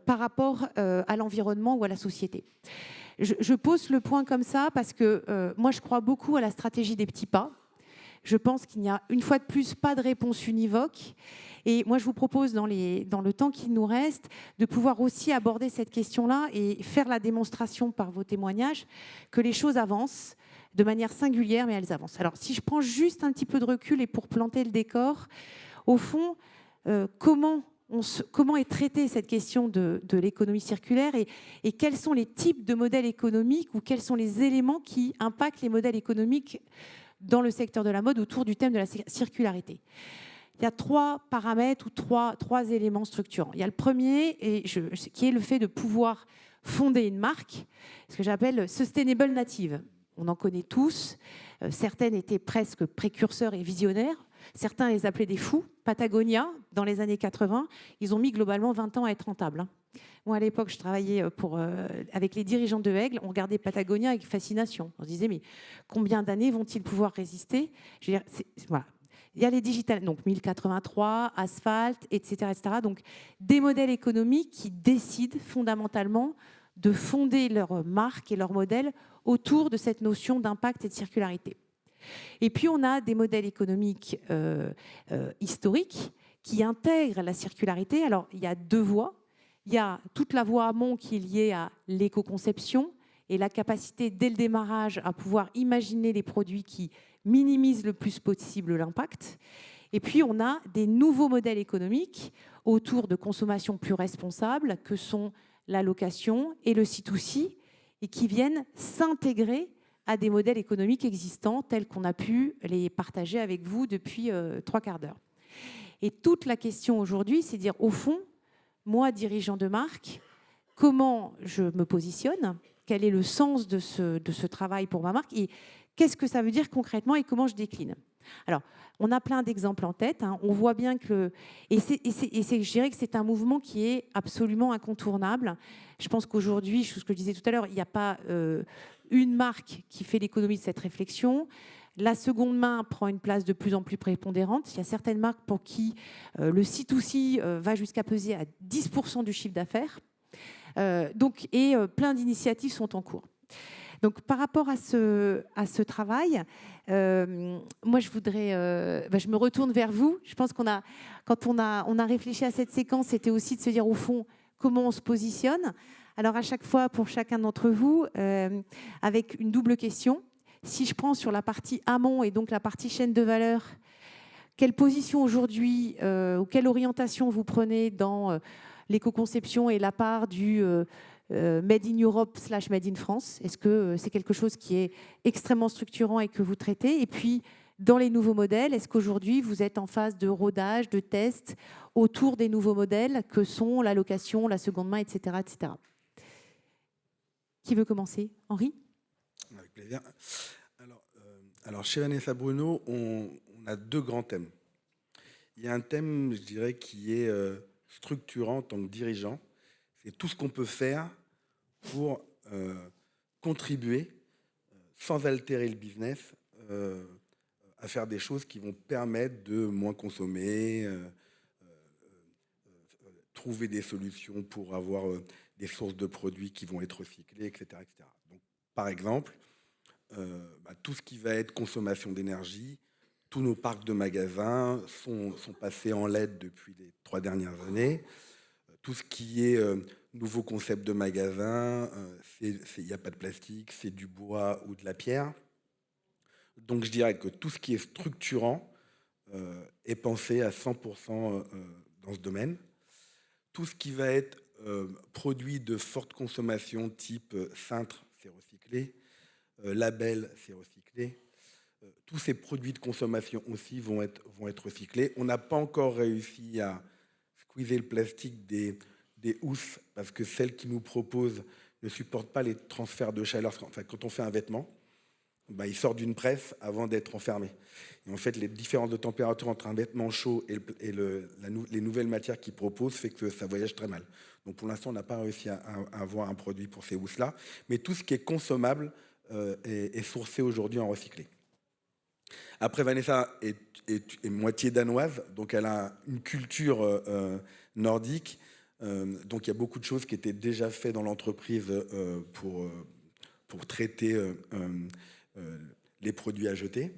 par rapport à l'environnement ou à la société. Je pose le point comme ça parce que moi, je crois beaucoup à la stratégie des petits pas. Je pense qu'il n'y a, une fois de plus, pas de réponse univoque. Et moi, je vous propose, dans le temps qui nous reste, de pouvoir aussi aborder cette question-là et faire la démonstration par vos témoignages que les choses avancent, de manière singulière, mais elles avancent. Alors, si je prends juste un petit peu de recul et pour planter le décor, au fond, comment est traitée cette question de l'économie circulaire et quels sont les types de modèles économiques ou quels sont les éléments qui impactent les modèles économiques dans le secteur de la mode autour du thème de la circularité. Il y a 3 paramètres ou trois éléments structurants. Il y a le premier, qui est le fait de pouvoir fonder une marque, ce que j'appelle sustainable native. On en connaît tous. Certaines étaient presque précurseurs et visionnaires. Certains les appelaient des fous. Patagonia, dans les années 80, ils ont mis globalement 20 ans à être rentables. Moi, à l'époque, je travaillais avec les dirigeants de Aigle. On regardait Patagonia avec fascination. On se disait, mais combien d'années vont-ils pouvoir résister? Je veux dire, voilà. Il y a les digitales, donc 1083, Asphalt, etc., etc. Donc, des modèles économiques qui décident fondamentalement de fonder leur marque et leur modèle autour de cette notion d'impact et de circularité. Et puis, on a des modèles économiques historiques qui intègrent la circularité. Alors, il y a 2 voies. Il y a toute la voie amont qui est liée à l'éco-conception et la capacité, dès le démarrage, à pouvoir imaginer des produits qui minimisent le plus possible l'impact. Et puis, on a des nouveaux modèles économiques autour de consommation plus responsable que sont la location et le C2C et qui viennent s'intégrer à des modèles économiques existants tels qu'on a pu les partager avec vous depuis 3 quarts d'heure. Et toute la question aujourd'hui, c'est de dire, au fond, moi, dirigeant de marque, comment je me positionne? Quel est le sens de ce travail pour ma marque? Et qu'est-ce que ça veut dire concrètement et comment je décline? Alors, on a plein d'exemples en tête. Hein. On voit bien que... je dirais que c'est un mouvement qui est absolument incontournable. Je pense qu'aujourd'hui, ce que je disais tout à l'heure, il n'y a pas une marque qui fait l'économie de cette réflexion. La seconde main prend une place de plus en plus prépondérante. Il y a certaines marques pour qui le C2C va jusqu'à peser à 10% du chiffre d'affaires. Plein d'initiatives sont en cours. Donc, par rapport à ce travail, moi, je me retourne vers vous. Je pense quand on a réfléchi à cette séquence, c'était aussi de se dire, au fond, comment on se positionne. Alors, à chaque fois, pour chacun d'entre vous, avec une double question. Si je prends sur la partie amont et donc la partie chaîne de valeur, quelle position aujourd'hui ou quelle orientation vous prenez dans l'éco-conception et la part du Made in Europe / Made in France? Est-ce que c'est quelque chose qui est extrêmement structurant et que vous traitez? Et puis, dans les nouveaux modèles, est-ce qu'aujourd'hui, vous êtes en phase de rodage, de test autour des nouveaux modèles que sont la location, la seconde main, etc., etc. Qui veut commencer? Henri? Avec plaisir. Alors, chez Vanessa Bruno, on a 2 grands thèmes. Il y a un thème, je dirais, qui est structurant en tant que dirigeant. C'est tout ce qu'on peut faire pour contribuer, sans altérer le business, à faire des choses qui vont permettre de moins consommer, trouver des solutions pour avoir des sources de produits qui vont être recyclés, etc. etc. Donc, par exemple, tout ce qui va être consommation d'énergie, tous nos parcs de magasins sont passés en LED depuis les 3 dernières années. Tout ce qui est nouveau concept de magasin, il n'y a pas de plastique, c'est du bois ou de la pierre. Donc je dirais que tout ce qui est structurant est pensé à 100% dans ce domaine. Tout ce qui va être produit de forte consommation type cintre, c'est recyclé. Label, c'est recyclé. Tous ces produits de consommation aussi vont être recyclés. On n'a pas encore réussi à squeezer le plastique des housses parce que celles qui nous proposent ne supportent pas les transferts de chaleur. Enfin, quand on fait un vêtement, il sort d'une presse avant d'être enfermé. Et en fait, les différences de température entre un vêtement chaud et les nouvelles matières qu'ils proposent fait que ça voyage très mal. Donc pour l'instant, on n'a pas réussi à avoir un produit pour ces housses-là. Mais tout ce qui est consommable est sourcé aujourd'hui en recyclé. Après, Vanessa est moitié danoise, donc elle a une culture nordique. Donc il y a beaucoup de choses qui étaient déjà faites dans l'entreprise pour traiter les produits à jeter.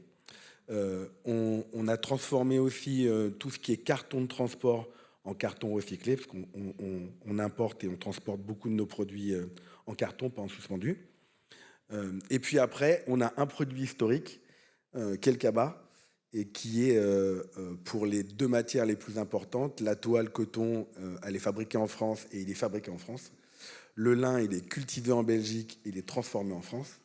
On a transformé aussi tout ce qui est carton de transport en carton recyclé, parce qu'on importe et on transporte beaucoup de nos produits en carton, pas en suspendu. Et puis après, on a un produit historique, qui est le cabas, et qui est pour les 2 matières les plus importantes. La toile, coton, elle est fabriquée en France et il est fabriqué en France. Le lin, il est cultivé en Belgique, il est transformé en France.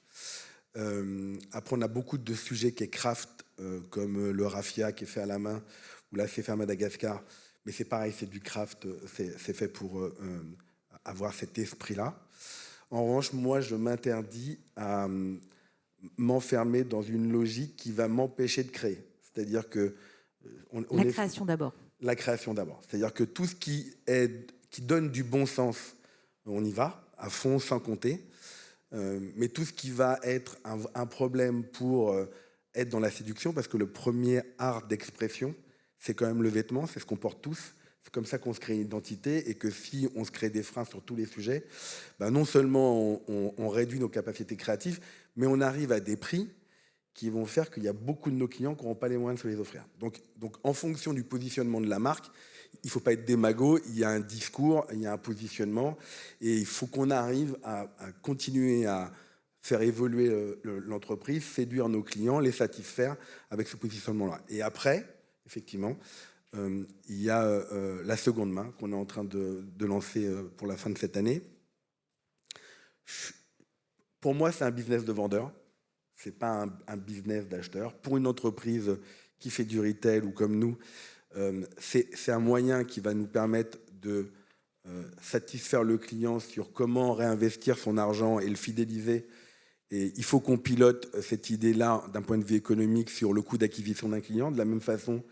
Après, on a beaucoup de sujets qui est craft, comme le raffia qui est fait à la main, ou là c'est fait à Madagascar. Mais c'est pareil, c'est du craft, c'est fait pour avoir cet esprit-là. En revanche, moi, je m'interdis à m'enfermer dans une logique qui va m'empêcher de créer. C'est-à-dire que... La création d'abord. La création d'abord. C'est-à-dire que tout ce qui donne du bon sens, on y va, à fond, sans compter. Mais tout ce qui va être un problème pour être dans la séduction, parce que le premier art d'expression, c'est quand même le vêtement, c'est ce qu'on porte tous. C'est comme ça qu'on se crée une identité, et que si on se crée des freins sur tous les sujets, ben non seulement on réduit nos capacités créatives, mais on arrive à des prix qui vont faire qu'il y a beaucoup de nos clients qui n'auront pas les moyens de se les offrir. Donc en fonction du positionnement de la marque, il ne faut pas être démago, il y a un discours, il y a un positionnement, et il faut qu'on arrive à continuer à faire évoluer l'entreprise, séduire nos clients, les satisfaire avec ce positionnement-là. Et après, effectivement, il y a la seconde main qu'on est en train de lancer pour la fin de cette année. Pour moi, c'est un business de vendeur. Ce n'est pas un business d'acheteur. Pour une entreprise qui fait du retail ou comme nous, c'est un moyen qui va nous permettre de satisfaire le client sur comment réinvestir son argent et le fidéliser. Et il faut qu'on pilote cette idée-là d'un point de vue économique sur le coût d'acquisition d'un client, de la même façon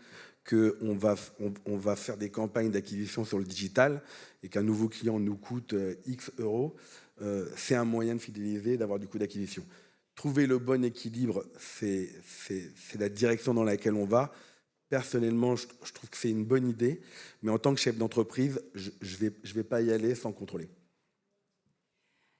qu'on va faire des campagnes d'acquisition sur le digital et qu'un nouveau client nous coûte X euros. C'est un moyen de fidéliser, d'avoir du coût d'acquisition. Trouver le bon équilibre, c'est la direction dans laquelle on va. Personnellement, je trouve que c'est une bonne idée, mais en tant que chef d'entreprise, je vais pas y aller sans contrôler.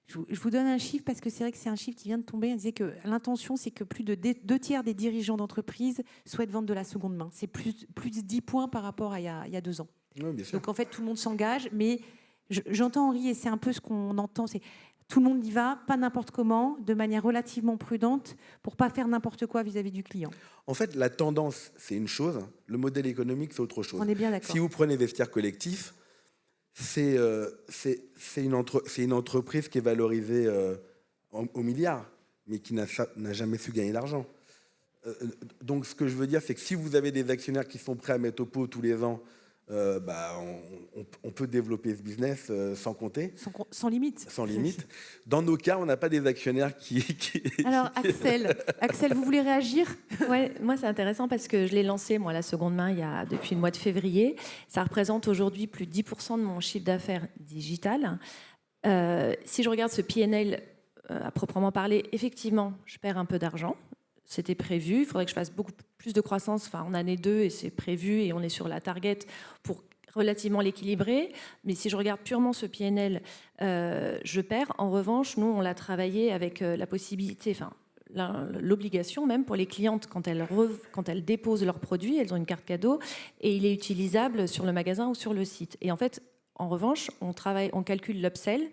Je vous donne un chiffre parce que c'est vrai que c'est un chiffre qui vient de tomber. On disait que l'intention, c'est que plus de 2/3 des dirigeants d'entreprise souhaitent vendre de la seconde main. C'est plus de 10 points par rapport à il y a 2 ans. Oui, bien sûr. Donc en fait, tout le monde s'engage, mais j'entends Henri, et c'est un peu ce qu'on entend, c'est tout le monde y va, pas n'importe comment, de manière relativement prudente, pour pas faire n'importe quoi vis-à-vis du client. En fait, la tendance, c'est une chose. Le modèle économique, c'est autre chose. On est bien d'accord. Si vous prenez Vestiaire Collectif, c'est une entreprise qui est valorisée au milliard, mais qui n'a jamais su gagner d'argent. Donc, ce que je veux dire, c'est que si vous avez des actionnaires qui sont prêts à mettre au pot tous les ans, on peut développer ce business sans compter. Sans limite. Sans limite. Dans nos cas, on n'a pas des actionnaires qui... Alors, Axel, vous voulez réagir ? Ouais, moi, c'est intéressant parce que je l'ai lancé, moi, la seconde main, depuis le mois de février. Ça représente aujourd'hui plus de 10% de mon chiffre d'affaires digital. Si je regarde ce PNL à proprement parler, effectivement, je perds un peu d'argent. C'était prévu. Il faudrait que je fasse beaucoup plus de croissance en année 2 et c'est prévu et on est sur la target pour relativement l'équilibrer. Mais si je regarde purement ce PNL, je perds. En revanche, nous, on l'a travaillé avec la possibilité, l'obligation même pour les clientes quand elles déposent leurs produits, elles ont une carte cadeau et il est utilisable sur le magasin ou sur le site. Et en fait, en revanche, on calcule l'upsell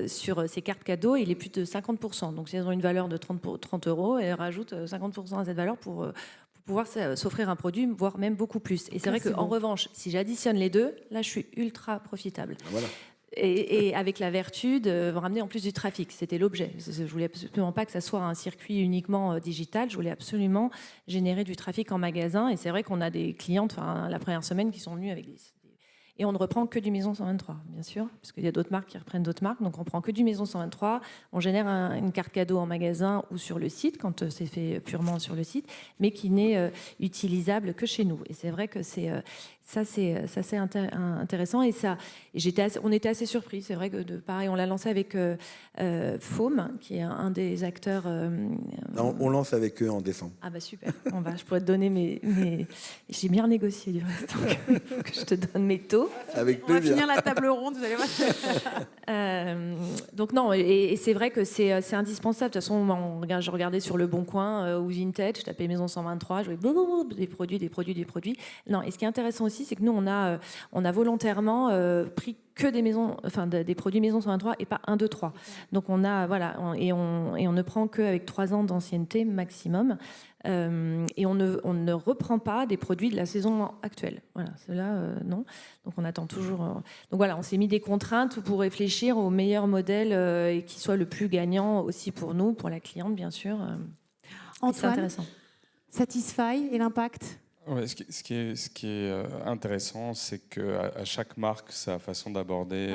sur ces cartes cadeaux, il est plus de 50%. Donc si elles ont une valeur de 30 euros, elles rajoutent 50% à cette valeur pour pouvoir s'offrir un produit, voire même beaucoup plus. Et c'est vrai qu'en revanche, si j'additionne les deux, là je suis ultra profitable. Voilà. Et avec la vertu de ramener en plus du trafic. C'était l'objet. Je voulais absolument pas que ça soit un circuit uniquement digital. Je voulais absolument générer du trafic en magasin. Et c'est vrai qu'on a des clientes, la première semaine, qui sont venues avec des... Et on ne reprend que du Maison 123, bien sûr, parce qu'il y a d'autres marques qui reprennent d'autres marques. Donc on prend que du Maison 123. On génère une carte cadeau en magasin ou sur le site, quand c'est fait purement sur le site, mais qui n'est utilisable que chez nous. Et c'est vrai que c'est intéressant. Et on était assez surpris. C'est vrai que pareil, on l'a lancé avec Faume, qui est un des acteurs. Non, on lance avec eux en décembre. Ah bah super. Je pourrais te donner mes... J'ai bien négocié du reste. Donc il faut que je te donne mes taux. Avec on va finir la table ronde, vous allez voir. Donc non, et c'est vrai que c'est indispensable. De toute façon, je regardais sur Le Bon Coin ou Vinted, je tapais Maison 123, je voyais des produits. Non, et ce qui est intéressant aussi, aussi, c'est que nous, on a volontairement pris que des produits maison 123 et pas 1, 2, 3. Donc on ne prend qu'avec 3 ans d'ancienneté maximum. Et on ne reprend pas des produits de la saison actuelle. Voilà, ceux-là, non. Donc on attend toujours. Donc voilà, on s'est mis des contraintes pour réfléchir au meilleur modèle et qui soit le plus gagnant aussi pour nous, pour la cliente, bien sûr. Antoine, c'est intéressant. Satisfy et l'impact. Ouais, ce qui est intéressant, c'est qu'à chaque marque, sa façon d'aborder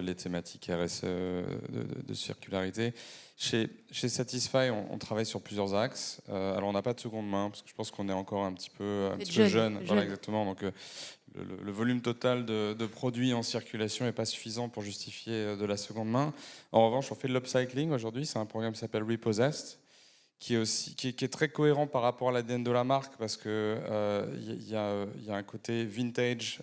les thématiques RSE de circularité. Chez Satisfy, on travaille sur plusieurs axes. Alors, on n'a pas de seconde main, parce que je pense qu'on est encore un petit peu jeune. Voilà, exactement. Donc, le volume total de produits en circulation n'est pas suffisant pour justifier de la seconde main. En revanche, on fait de l'upcycling aujourd'hui. C'est un programme qui s'appelle Repossessed, qui est très cohérent par rapport à l'ADN de la marque, parce que y a un côté vintage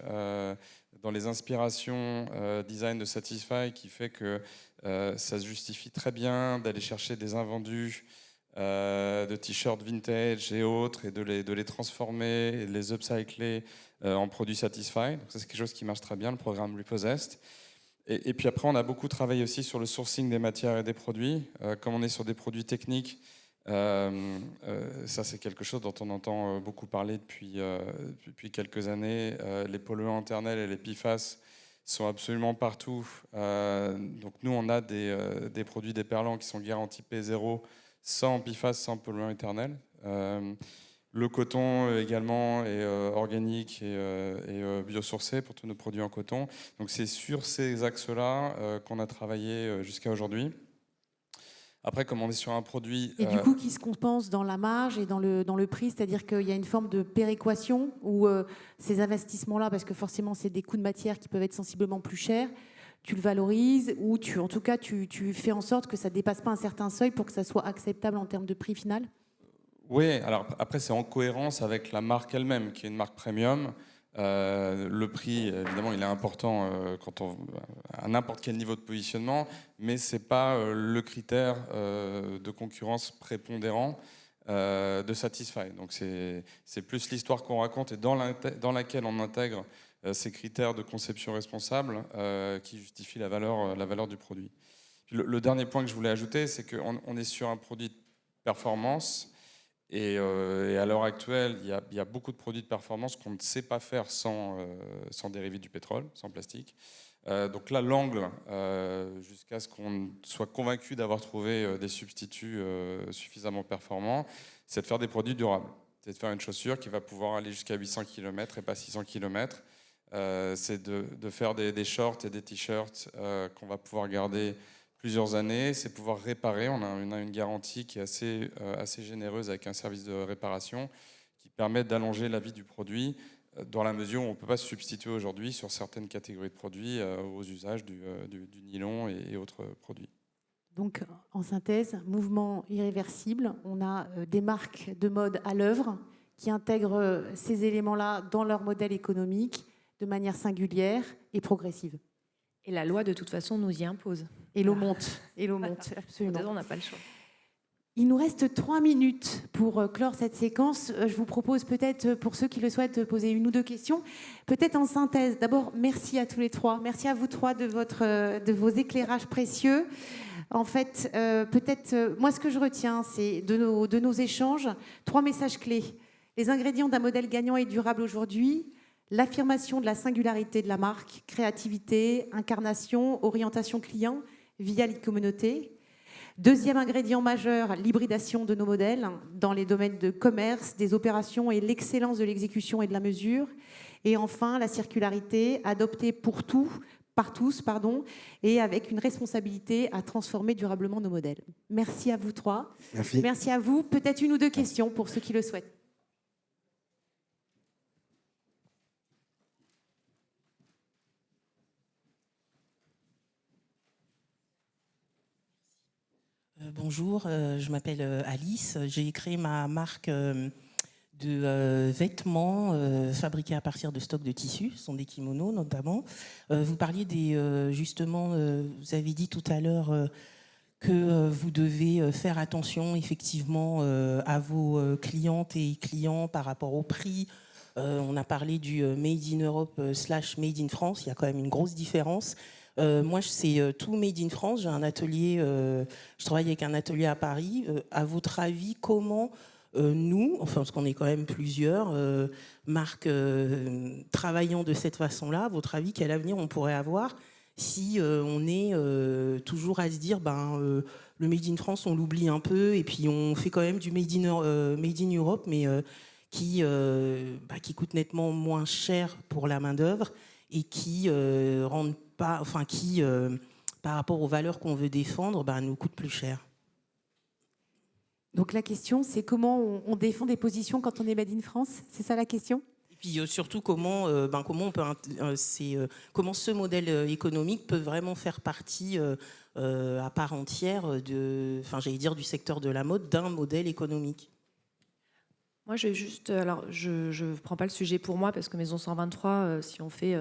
dans les inspirations design de Satisfy qui fait que ça se justifie très bien d'aller chercher des invendus de t-shirts vintage et autres et de les transformer et de les upcycler en produits Satisfy. Donc ça, c'est quelque chose qui marche très bien, le programme Repossessed. Et puis après, on a beaucoup travaillé aussi sur le sourcing des matières et des produits. Comme on est sur des produits techniques, ça c'est quelque chose dont on entend beaucoup parler depuis quelques années. Les polluants internels et les PFAS sont absolument partout. Donc nous on a des produits déperlants qui sont garantis P0 sans PFAS, sans polluants éternels. Le coton également est organique et biosourcé pour tous nos produits en coton. Donc c'est sur ces axes-là qu'on a travaillé jusqu'à aujourd'hui. Après, comme on est sur un produit... Et du coup, qui se compense dans la marge et dans le prix, c'est-à-dire qu'il y a une forme de péréquation où ces investissements-là, parce que forcément, c'est des coûts de matière qui peuvent être sensiblement plus chers, tu le valorises ou en tout cas, tu fais en sorte que ça ne dépasse pas un certain seuil pour que ça soit acceptable en termes de prix final ? Oui, alors après, c'est en cohérence avec la marque elle-même, qui est une marque premium. Le prix, évidemment, il est important à n'importe quel niveau de positionnement, mais ce n'est pas le critère de concurrence prépondérant de Satisfy. Donc c'est plus l'histoire qu'on raconte et dans laquelle on intègre ces critères de conception responsable qui justifient la valeur du produit. Le dernier point que je voulais ajouter, c'est qu'on est sur un produit de performance. Et à l'heure actuelle, il y a beaucoup de produits de performance qu'on ne sait pas faire sans dérivés du pétrole, sans plastique. Donc là, l'angle, jusqu'à ce qu'on soit convaincu d'avoir trouvé des substituts suffisamment performants, c'est de faire des produits durables. C'est de faire une chaussure qui va pouvoir aller jusqu'à 800 km et pas 600 km. C'est de faire des shorts et des t-shirts qu'on va pouvoir garder plusieurs années, c'est pouvoir réparer. On a une garantie qui est assez généreuse avec un service de réparation qui permet d'allonger la vie du produit dans la mesure où on ne peut pas se substituer aujourd'hui sur certaines catégories de produits aux usages du nylon et autres produits. Donc, en synthèse, mouvement irréversible. On a des marques de mode à l'œuvre qui intègrent ces éléments-là dans leur modèle économique de manière singulière et progressive. Et la loi, de toute façon, nous y impose. Et l'eau monte, absolument. On n'a pas le choix. Il nous reste 3 minutes pour clore cette séquence. Je vous propose peut-être, pour ceux qui le souhaitent, de poser 1 ou 2 questions. Peut-être en synthèse. D'abord, merci à tous les 3. Merci à vous 3 de vos éclairages précieux. En fait, moi, ce que je retiens, c'est de nos échanges, 3 messages clés. Les ingrédients d'un modèle gagnant et durable aujourd'hui, l'affirmation de la singularité de la marque, créativité, incarnation, orientation client via les communautés. Deuxième ingrédient majeur, l'hybridation de nos modèles dans les domaines de commerce, des opérations et l'excellence de l'exécution et de la mesure. Et enfin, la circularité adoptée par tous, et avec une responsabilité à transformer durablement nos modèles. Merci à vous 3. Merci. Merci à vous. Peut-être 1 ou 2 questions pour ceux qui le souhaitent. Bonjour, je m'appelle Alice. J'ai créé ma marque de vêtements fabriqués à partir de stocks de tissus, ce sont des kimonos notamment. Vous parliez justement, vous avez dit tout à l'heure que vous devez faire attention effectivement à vos clientes et clients par rapport au prix, On a parlé du Made in Europe / Made in France. Il y a quand même une grosse différence. Moi, c'est tout Made in France. J'ai un atelier, je travaille avec un atelier à Paris. À votre avis, comment nous, enfin, parce qu'on est quand même plusieurs marques travaillant de cette façon-là, à votre avis, quel avenir on pourrait avoir si on est toujours à se dire, le Made in France, on l'oublie un peu, et puis on fait quand même du Made in Europe, mais qui coûte nettement moins cher pour la main-d'œuvre et qui rendent pas, enfin, qui, par rapport aux valeurs qu'on veut défendre, nous coûte plus cher. Donc la question, c'est comment on défend des positions quand on est Made in France? C'est ça la question? Et puis surtout comment on peut comment ce modèle économique peut vraiment faire partie à part entière du secteur de la mode, d'un modèle économique. Moi, je ne prends pas le sujet pour moi parce que Maison 123, si on fait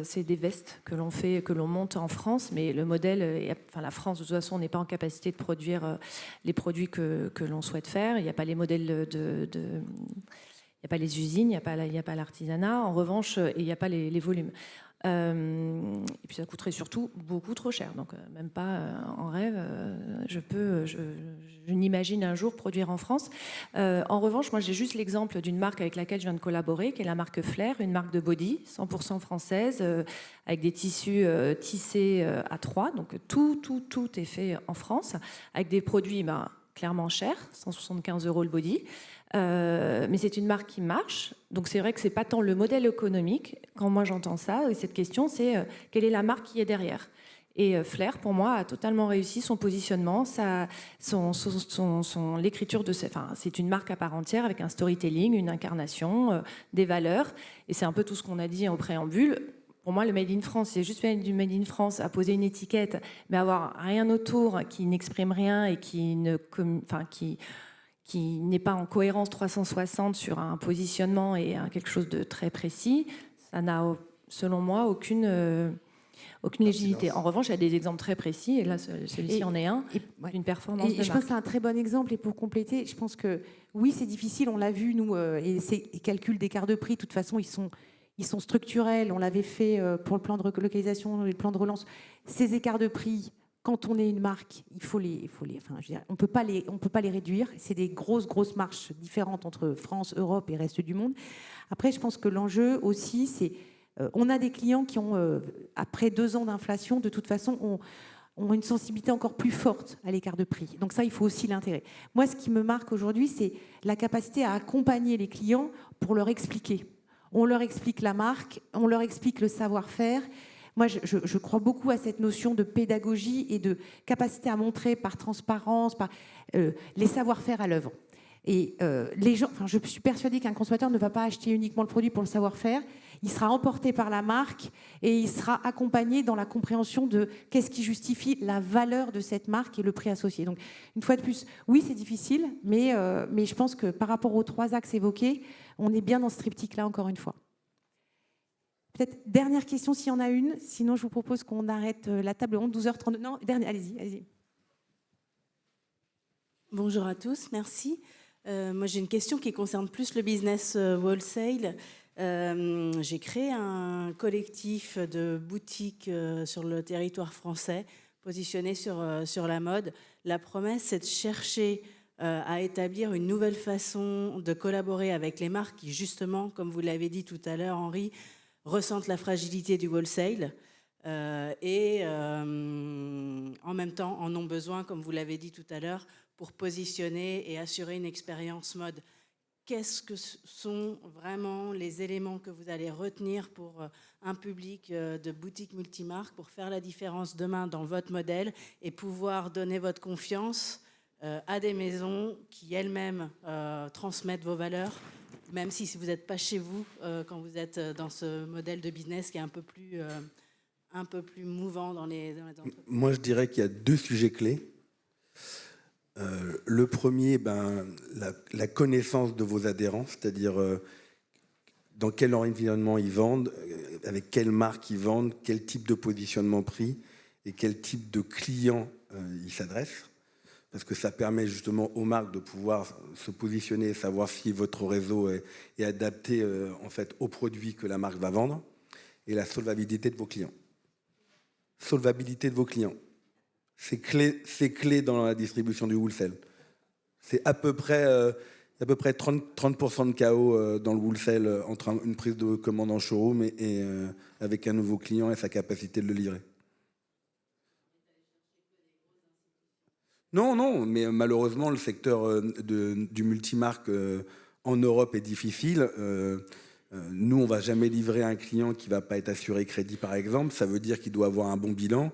c'est des vestes que l'on monte en France, mais le modèle, la France de toute façon n'est pas en capacité de produire les produits que l'on souhaite faire. Il n'y a pas les modèles il n'y a pas les usines, il n'y a pas l'artisanat. En revanche, il n'y a pas les volumes. Et puis ça coûterait surtout beaucoup trop cher. Donc même pas en rêve, je n'imagine un jour produire en France. En revanche, moi j'ai juste l'exemple d'une marque avec laquelle je viens de collaborer, qui est la marque Flair, une marque de body 100% française, avec des tissus tissés à 3. Donc tout est fait en France, avec des produits clairement chers, 175 € le body. Mais c'est une marque qui marche, donc c'est vrai que c'est pas tant le modèle économique. Quand moi j'entends ça, et cette question, c'est quelle est la marque qui est derrière. Et Flair, pour moi, a totalement réussi son positionnement, l'écriture de c'est une marque à part entière avec un storytelling, une incarnation, des valeurs, et c'est un peu tout ce qu'on a dit en préambule. Pour moi, le Made in France, c'est juste du Made in France à poser une étiquette, mais avoir rien autour qui n'exprime rien et qui n'est pas en cohérence 360 sur un positionnement et quelque chose de très précis, ça n'a, selon moi, aucune légitimité. En revanche, il y a des exemples très précis, et là, celui-ci en est un, d'une performance de marque. Je pense que c'est un très bon exemple, et pour compléter, je pense que oui, c'est difficile, on l'a vu, nous, et ces calculs d'écart de prix, de toute façon, ils sont structurels, on l'avait fait pour le plan de relocalisation, le plan de relance. Ces écarts de prix, quand on est une marque, on peut pas les réduire. C'est des grosses marches différentes entre France, Europe et reste du monde. Après, je pense que l'enjeu aussi, c'est on a des clients qui ont, après 2 ans d'inflation, de toute façon, ont une sensibilité encore plus forte à l'écart de prix. Donc ça, il faut aussi l'intégrer. Moi, ce qui me marque aujourd'hui, c'est la capacité à accompagner les clients pour leur expliquer. On leur explique la marque, on leur explique le savoir-faire. Moi, je crois beaucoup à cette notion de pédagogie et de capacité à montrer par transparence, par les savoir-faire à l'œuvre. Et les gens, je suis persuadée qu'un consommateur ne va pas acheter uniquement le produit pour le savoir-faire. Il sera emporté par la marque et il sera accompagné dans la compréhension de qu'est-ce qui justifie la valeur de cette marque et le prix associé. Donc, une fois de plus, oui, c'est difficile, mais je pense que par rapport aux 3 axes évoqués, on est bien dans ce triptyque-là, encore une fois. Peut-être dernière question, s'il y en a une. Sinon, je vous propose qu'on arrête la table ronde, 12h32. Non, dernière, allez-y. Bonjour à tous, merci. Moi, j'ai une question qui concerne plus le business wholesale. J'ai créé un collectif de boutiques sur le territoire français, positionné sur la mode. La promesse, c'est de chercher à établir une nouvelle façon de collaborer avec les marques qui, justement, comme vous l'avez dit tout à l'heure, Henri, ressentent la fragilité du wholesale et en même temps en ont besoin, comme vous l'avez dit tout à l'heure, pour positionner et assurer une expérience mode. Qu'est-ce que sont vraiment les éléments que vous allez retenir pour un public de boutiques multimarques pour faire la différence demain dans votre modèle et pouvoir donner votre confiance à des maisons qui elles-mêmes transmettent vos valeurs, même si vous n'êtes pas chez vous quand vous êtes dans ce modèle de business qui est un peu plus mouvant dans les entreprises. Moi, je dirais qu'il y a 2 sujets clés. Le premier, la connaissance de vos adhérents, c'est-à-dire dans quel environnement ils vendent, avec quelle marque ils vendent, quel type de positionnement prix et quel type de client ils s'adressent. parce que ça permet justement aux marques de pouvoir se positionner et savoir si votre réseau est adapté en fait aux produits que la marque va vendre. Et la solvabilité de vos clients. Solvabilité de vos clients. C'est clé dans la distribution du wholesale. C'est à peu près 30% de KO dans le wholesale entre une prise de commande en showroom et avec un nouveau client et sa capacité de le livrer. Non, mais malheureusement, le secteur du multimarque en Europe est difficile. Nous, on ne va jamais livrer un client qui ne va pas être assuré crédit, par exemple. Ça veut dire qu'il doit avoir un bon bilan,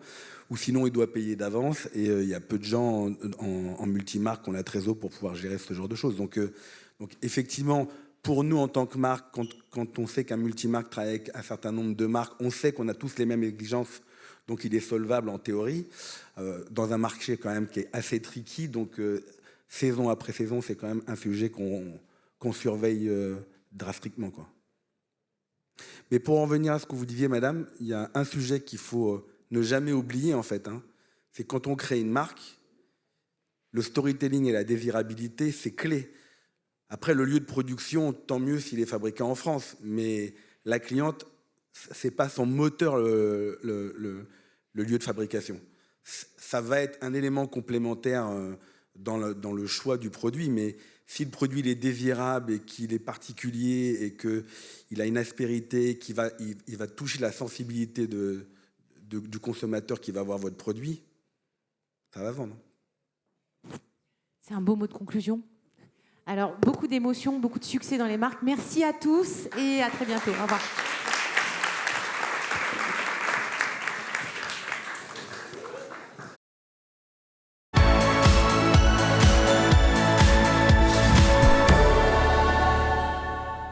ou sinon il doit payer d'avance. Et il y a peu de gens en multimarque qui ont la trésor pour pouvoir gérer ce genre de choses. Donc effectivement, pour nous, en tant que marque, quand on sait qu'un multimarque travaille avec un certain nombre de marques, on sait qu'on a tous les mêmes exigences. Donc il est solvable en théorie, dans un marché quand même qui est assez tricky. Donc saison après saison, c'est quand même un sujet qu'on surveille drastiquement, quoi. Mais pour en venir à ce que vous disiez, madame, il y a un sujet qu'il faut ne jamais oublier, en fait. C'est quand on crée une marque, le storytelling et la désirabilité, c'est clé. Après, le lieu de production, tant mieux s'il est fabriqué en France. Mais la cliente, c'est pas son moteur, le lieu de fabrication. Ça va être un élément complémentaire dans le choix du produit, mais si le produit il est désirable et qu'il est particulier et qu'il a une aspérité, il va toucher la sensibilité du consommateur qui va voir votre produit, ça va vendre. C'est un beau mot de conclusion. Alors, beaucoup d'émotions, beaucoup de succès dans les marques. Merci à tous et à très bientôt. Au revoir.